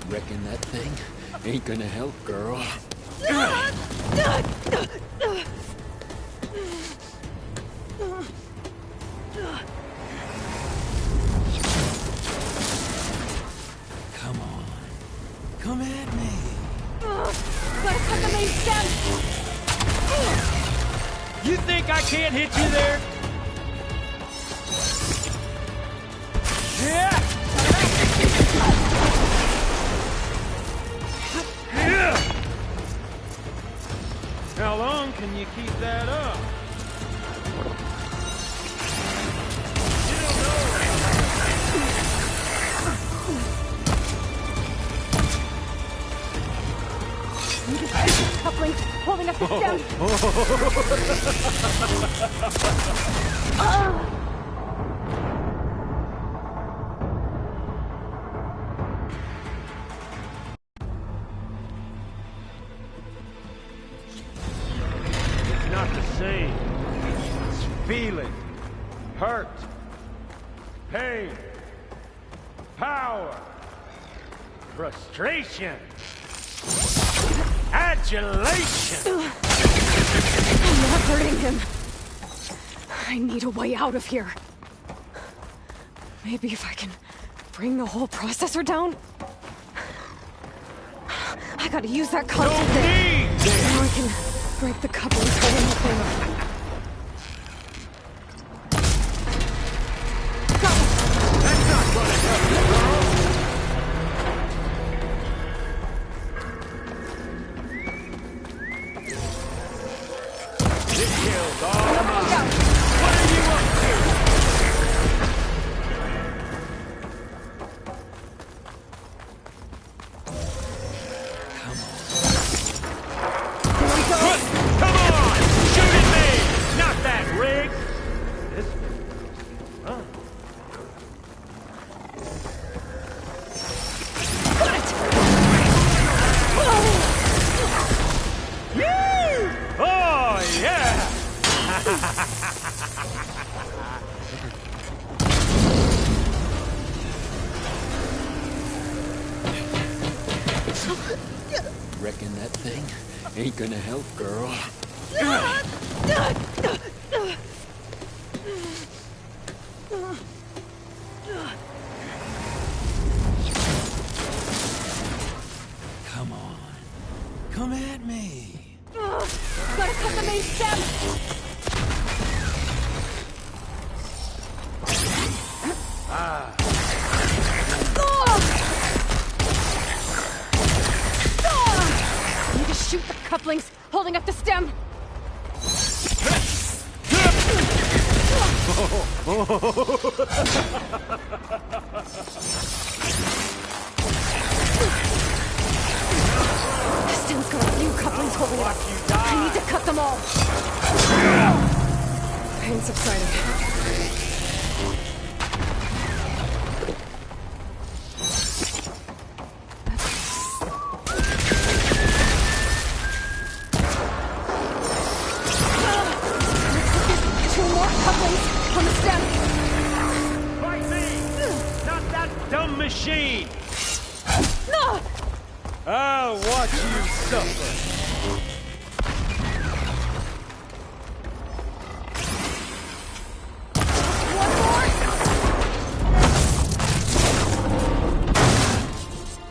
Reckon that thing ain't gonna help, girl. You think I can't hit you there? Yeah! How long can you keep that up? Couplings holding up the stem. It's not the same. It's feeling, hurt, pain, power, frustration. Adulation! I'm not hurting him. I need a way out of here. Maybe if I can bring the whole processor down? I gotta use that console thing. Now I can break the couplings holding the thing up. That's not gonna help you, girl! Reckon that thing ain't gonna help, girl. Come on. Come at me. Gotta cut the main stem! I need to shoot the couplings holding up the stem! The stem's got a few couplings holding it up. I need to cut them all. Pain subsided. Machine! I'll watch you suffer.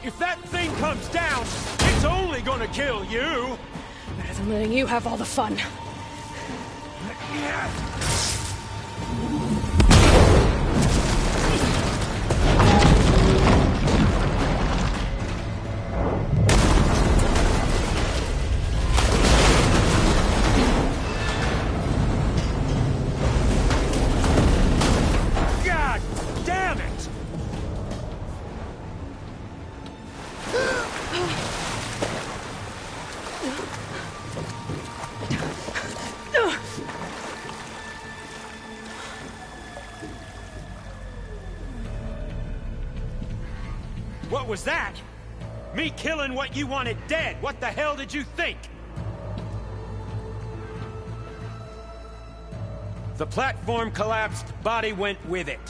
If that thing comes down, it's only gonna kill you. Better than letting you have all the fun. What was that? Me killing what you wanted dead. What the hell did you think? The platform collapsed, body went with it.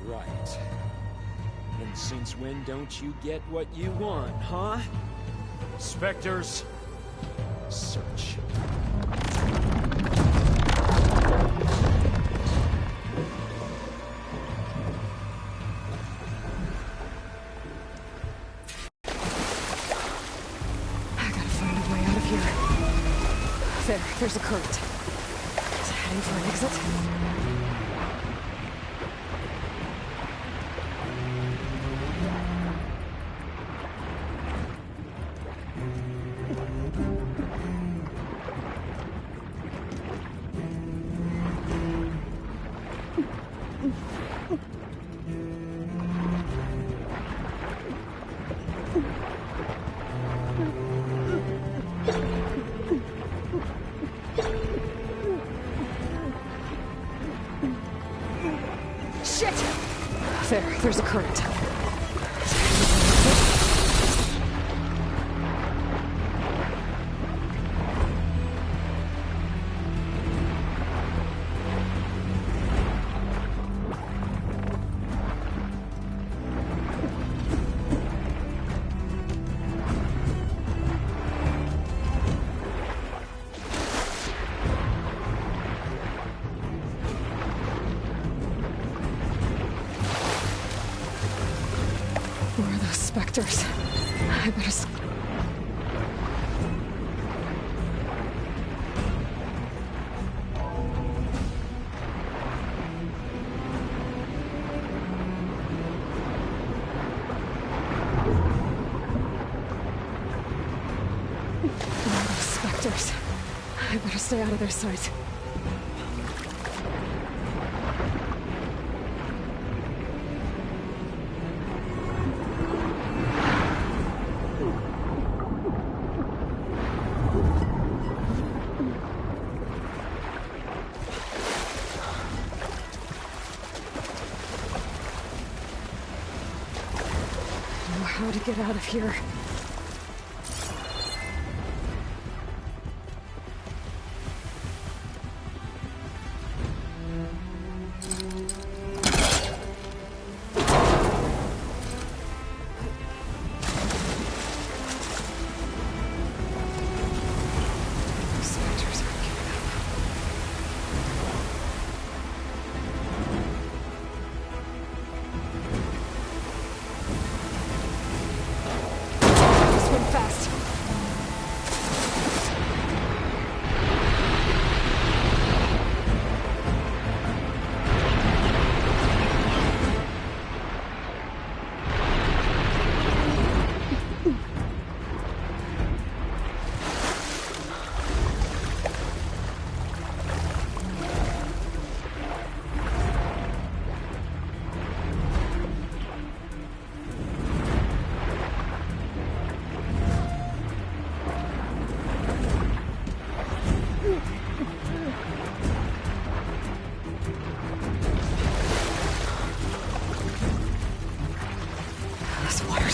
Right. And since when don't you get what you want, huh? Spectres, search. here. There's a current. Is it heading for an exit? There's a current. Spectres. I better... Spectres. I better stay out of their sight. How to get out of here.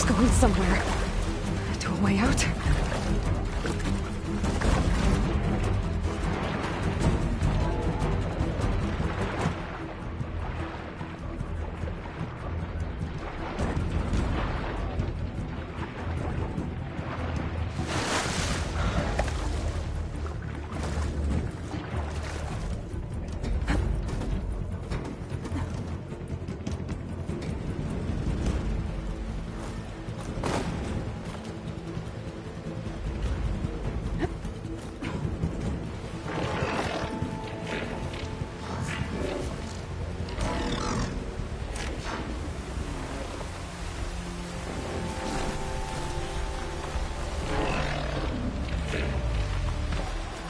Going somewhere. To a way out?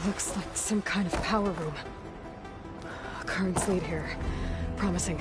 Looks like some kind of power room. Currents lead here. Promising.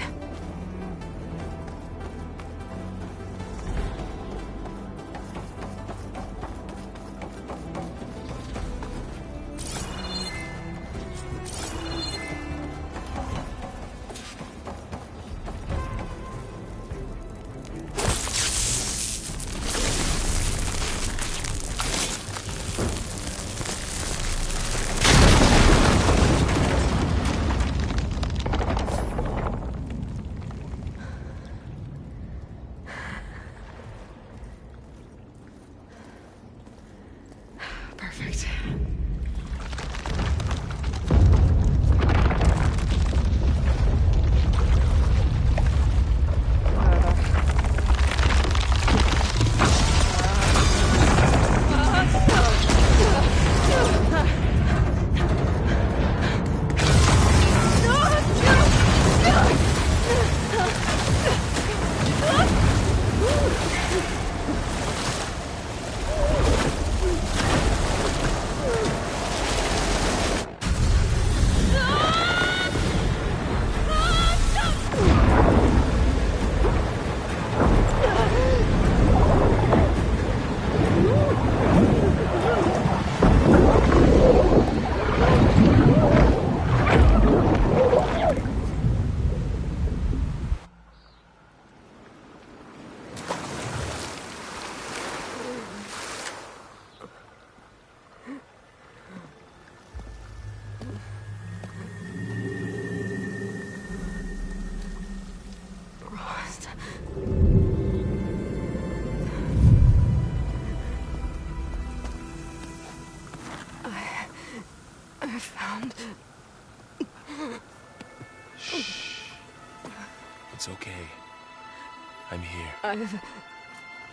I found... Shh. It's okay. I'm here.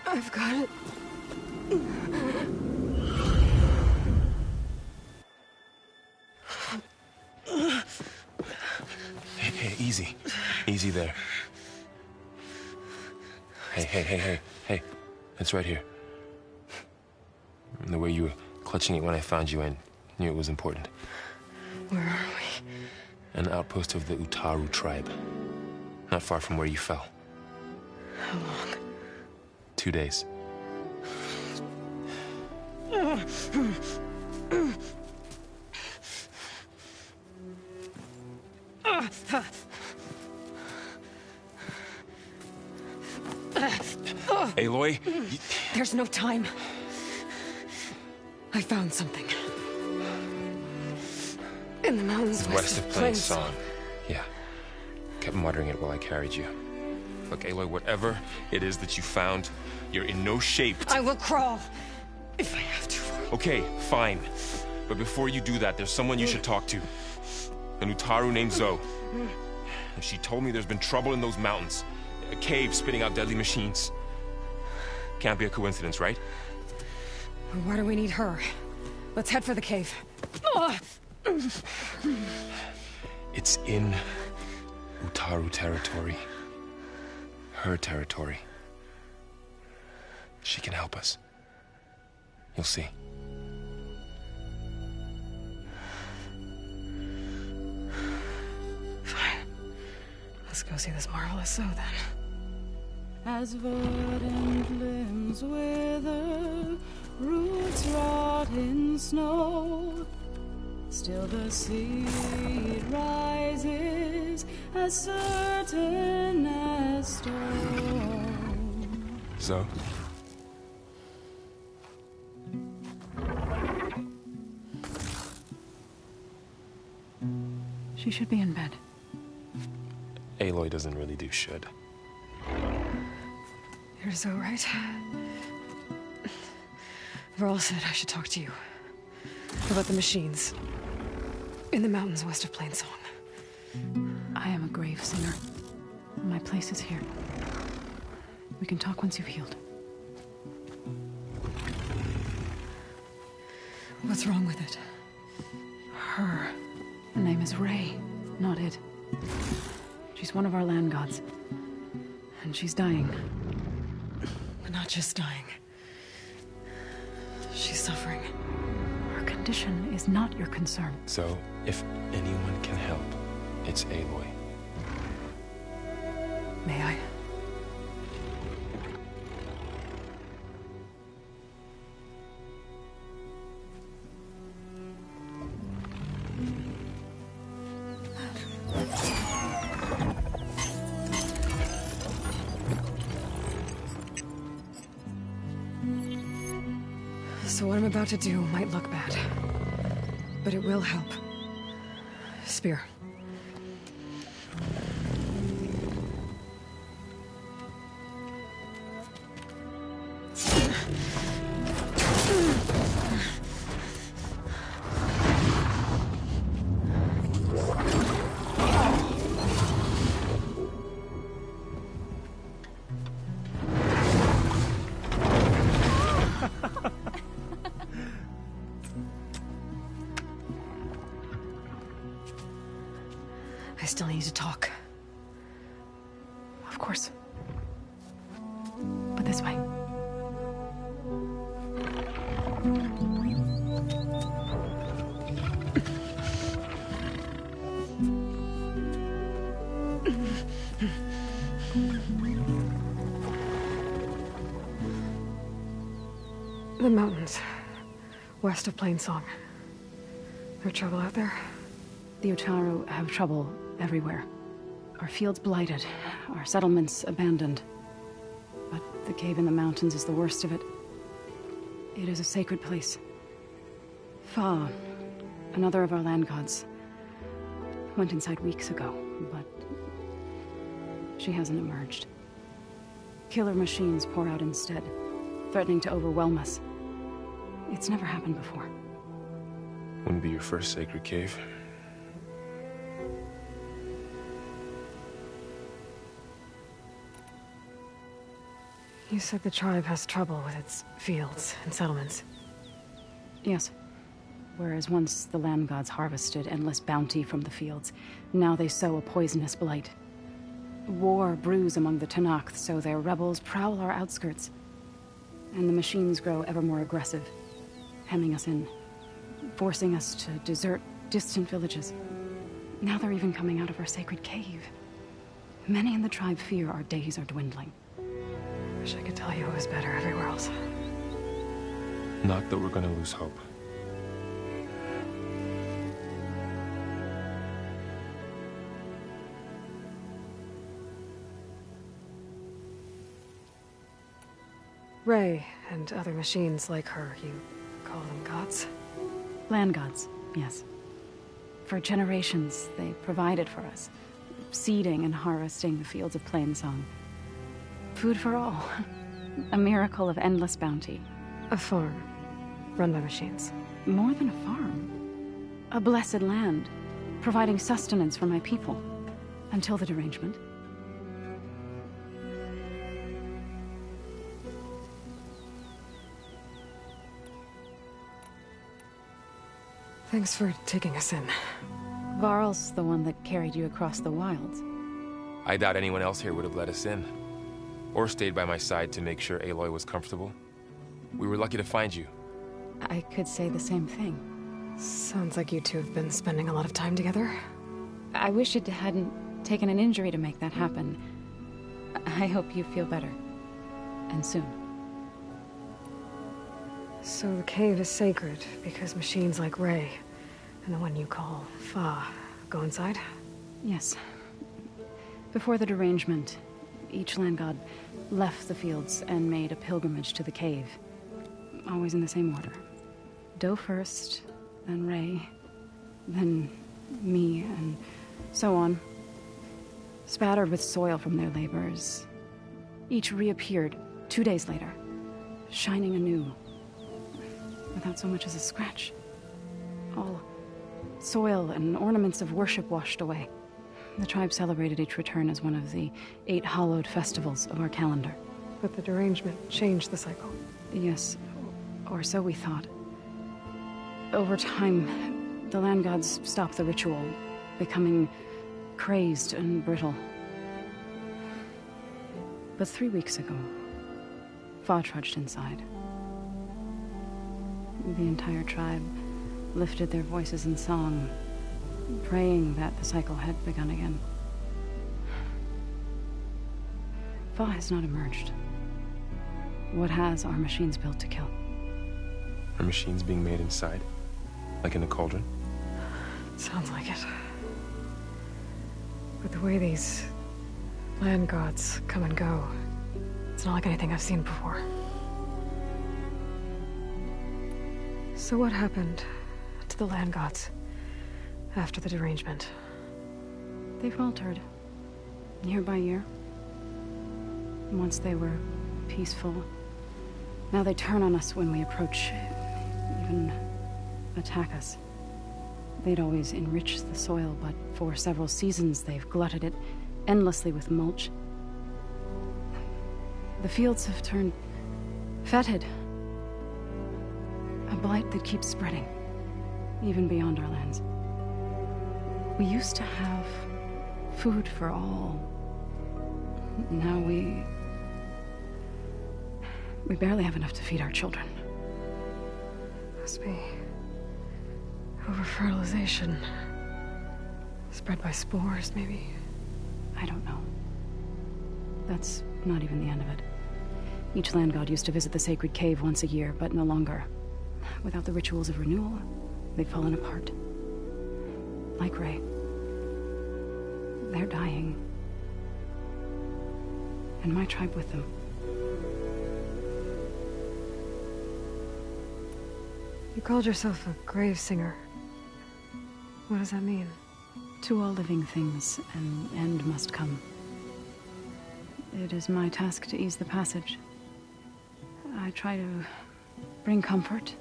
I've got it. Hey, easy. Easy there. Hey. It's right here. The way you were clutching it when I found you, I knew it was important. Where are we? An outpost of the Utaru tribe. Not far from where you fell. How long? 2 days. Aloy? There's no time. I found something. In the mountains West of Plainsong. Yeah. Kept muttering it while I carried you. Look, Aloy, whatever it is that you found, you're in no shape to... I will crawl, if I have to. Okay, fine. But before you do that, there's someone you should talk to. An Utaru named Zoe. And she told me there's been trouble in those mountains. A cave spitting out deadly machines. Can't be a coincidence, right? Why do we need her? Let's head for the cave. It's in Utaru territory. Her territory. She can help us. You'll see. Fine. Let's go see this marvelous Zoe then. As verdant limbs wither, roots rot in snow, still the seed rises as certain as stone. Zoe? She should be in bed. Aloy doesn't really do should. You're Zoe, right? Varl said I should talk to you. About the machines. In the mountains west of Plainsong. I am a grave singer. My place is here. We can talk once you've healed. What's wrong with it? Her name is Ray, not it. She's one of our land gods. And she's dying. But not just dying. She's suffering. Her condition is not your concern. So, if anyone can help, it's Aloy. May I? So what I'm about to do might look bad, but it will help. Spear. I still need to talk. Of course. But this way. The mountains, west of Plainsong. There trouble out there? The Utaru have trouble everywhere. Our fields blighted, our settlements abandoned. But the cave in the mountains is the worst of it. It is a sacred place. Fa, another of our land gods, went inside weeks ago, but she hasn't emerged. Killer machines pour out instead, threatening to overwhelm us. It's never happened before. Wouldn't be your first sacred cave. You said the tribe has trouble with its fields and settlements. Yes. Whereas once the land gods harvested endless bounty from the fields, now they sow a poisonous blight. War brews among the Tenakth, so their rebels prowl our outskirts. And the machines grow ever more aggressive, hemming us in, forcing us to desert distant villages. Now they're even coming out of our sacred cave. Many in the tribe fear our days are dwindling. Wish I could tell you it was better everywhere else. Not that we're gonna lose hope. Ray and other machines like her, you call them gods? Land gods, yes. For generations, they provided for us, seeding and harvesting the fields of Plainsong. Food for all. A miracle of endless bounty. A farm, run by machines. More than a farm. A blessed land, providing sustenance for my people. Until the derangement. Thanks for taking us in. Varl's the one that carried you across the wilds. I doubt anyone else here would have let us in. Or stayed by my side to make sure Aloy was comfortable. We were lucky to find you. I could say the same thing. Sounds like you two have been spending a lot of time together. I wish it hadn't taken an injury to make that happen. I hope you feel better. And soon. So the cave is sacred because machines like Ray and the one you call Fa go inside? Yes. Before the derangement, each land god left the fields and made a pilgrimage to the cave. Always in the same order. Do first, then Ray, then me, and so on. Spattered with soil from their labors. Each reappeared 2 days later, shining anew. Without so much as a scratch. All soil and ornaments of worship washed away. The tribe celebrated each return as one of the 8 hallowed festivals of our calendar. But the derangement changed the cycle. Yes, or so we thought. Over time, the land gods stopped the ritual, becoming crazed and brittle. But 3 weeks ago, Fa trudged inside. The entire tribe lifted their voices in song, praying that the cycle had begun again. Fa has not emerged. What has are machines built to kill? Are machines being made inside? Like in a cauldron? Sounds like it. But the way these land gods come and go, it's not like anything I've seen before. So what happened to the land gods after the derangement? They faltered, year by year. Once they were peaceful. Now they turn on us when we approach, even attack us. They'd always enriched the soil, but for several seasons they've glutted it endlessly with mulch. The fields have turned fetid. A blight that keeps spreading, even beyond our lands. We used to have food for all. Now we barely have enough to feed our children. Must be over-fertilization. Spread by spores, maybe? I don't know. That's not even the end of it. Each land god used to visit the sacred cave once a year, but no longer. Without the rituals of renewal, they've fallen apart. Like Ray. They're dying. And my tribe with them. You called yourself a grave singer. What does that mean? To all living things, an end must come. It is my task to ease the passage. I try to bring comfort,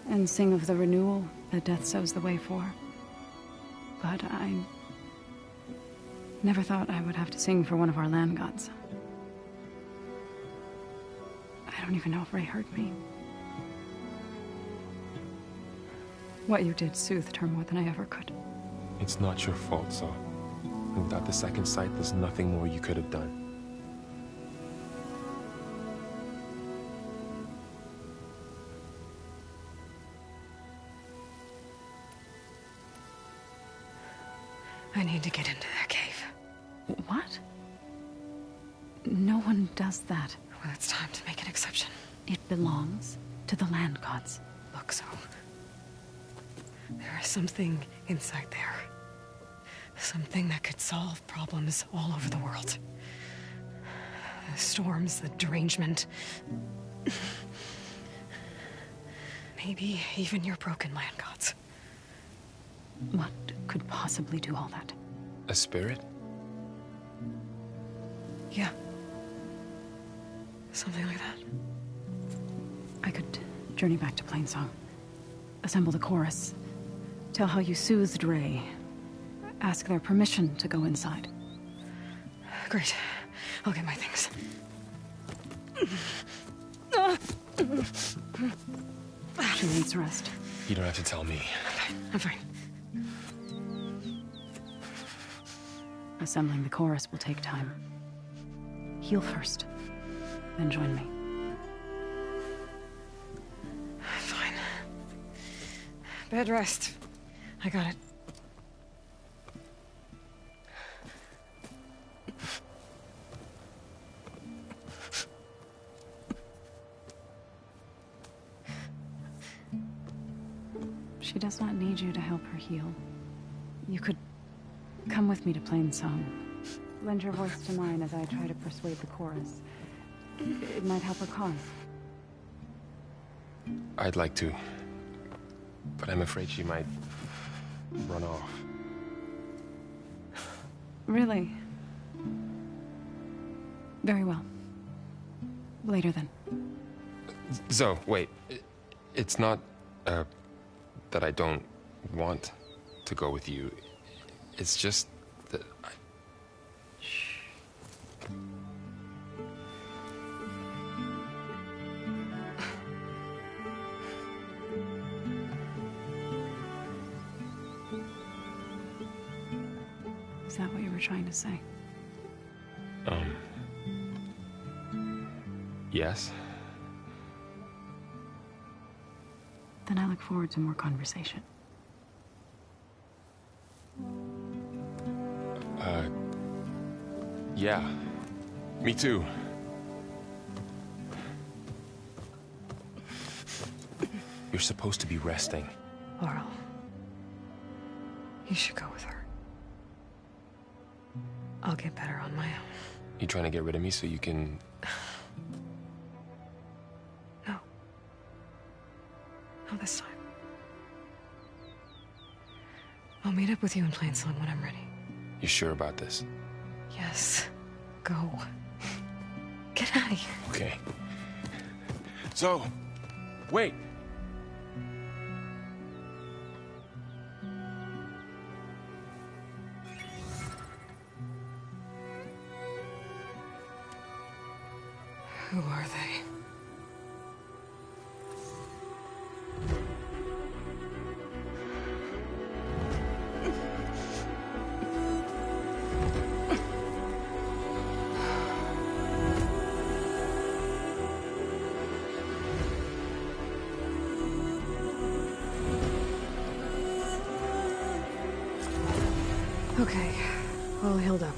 and sing of the renewal that death sows the way for. But I never thought I would have to sing for one of our land gods. I don't even know if Ray heard me. What you did soothed her more than I ever could. It's not your fault, so without the second sight, there's nothing more you could have done. I need to get into that cave. What? No one does that. Well, it's time to make an exception. It belongs to the land gods. Look, so there is something inside there. Something that could solve problems all over the world. The storms, the derangement. Maybe even your broken land gods. What could possibly do all that? A spirit? Yeah. Something like that. I could journey back to Plainsong, assemble the chorus, tell how you soothed Ray, ask their permission to go inside. Great. I'll get my things. She needs rest. You don't have to tell me. I'm fine. Assembling the chorus will take time. Heal first, then join me. Fine. Bed rest. I got it. She does not need you to help her heal. You could come with me to Plainsong. Lend your voice to mine as I try to persuade the chorus. It might help her cause. I'd like to, but I'm afraid she might run off. Really? Very well. Later then. Zoe, wait. It's not, that I don't want to go with you. It's just that I... Is that what you were trying to say? Yes? Then I look forward to more conversation. Yeah. Me too. You're supposed to be resting. Laurel. You should go with her. I'll get better on my own. You trying to get rid of me so you can... No. Not this time. I'll meet up with you in Plainsong when I'm ready. You sure about this? Yes. Go. Get out of here. Okay. So, wait. Who are they? Okay, all healed up.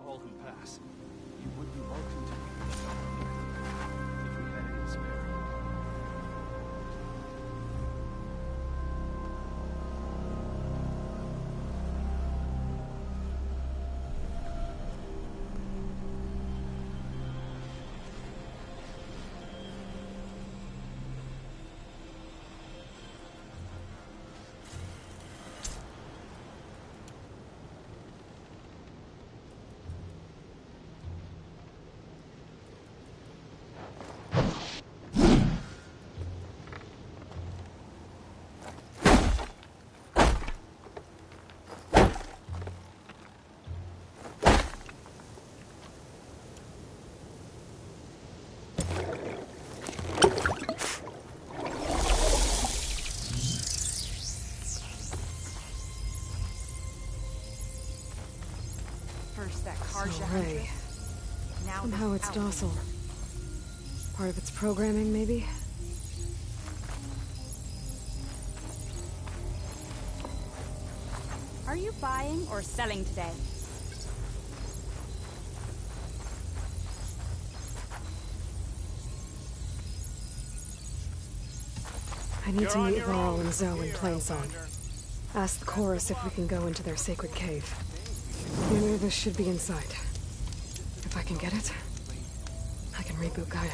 All who pass. You would be welcome to be if we had any to spare. So Ray. Somehow it's docile. Part of its programming, maybe? Are you buying or selling today? I need to meet Varl and Zoe in Plainsong. Ask the chorus if we can go into their sacred cave. This should be inside. If I can get it, I can reboot Gaia.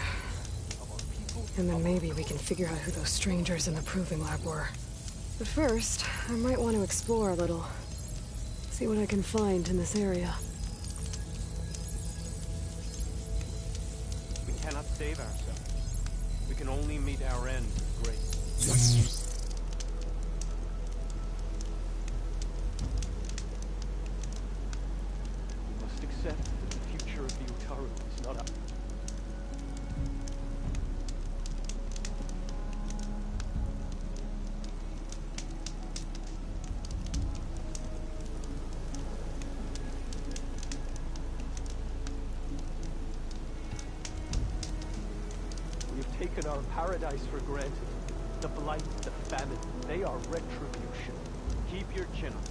And then maybe we can figure out who those strangers in the proving lab were. But first, I might want to explore a little. See what I can find in this area. We cannot save ourselves. We can only meet our end with grace. We must accept that the future of the Utaru is not up. Taken our paradise for granted. The blight, the famine, they are retribution. Keep your chin up.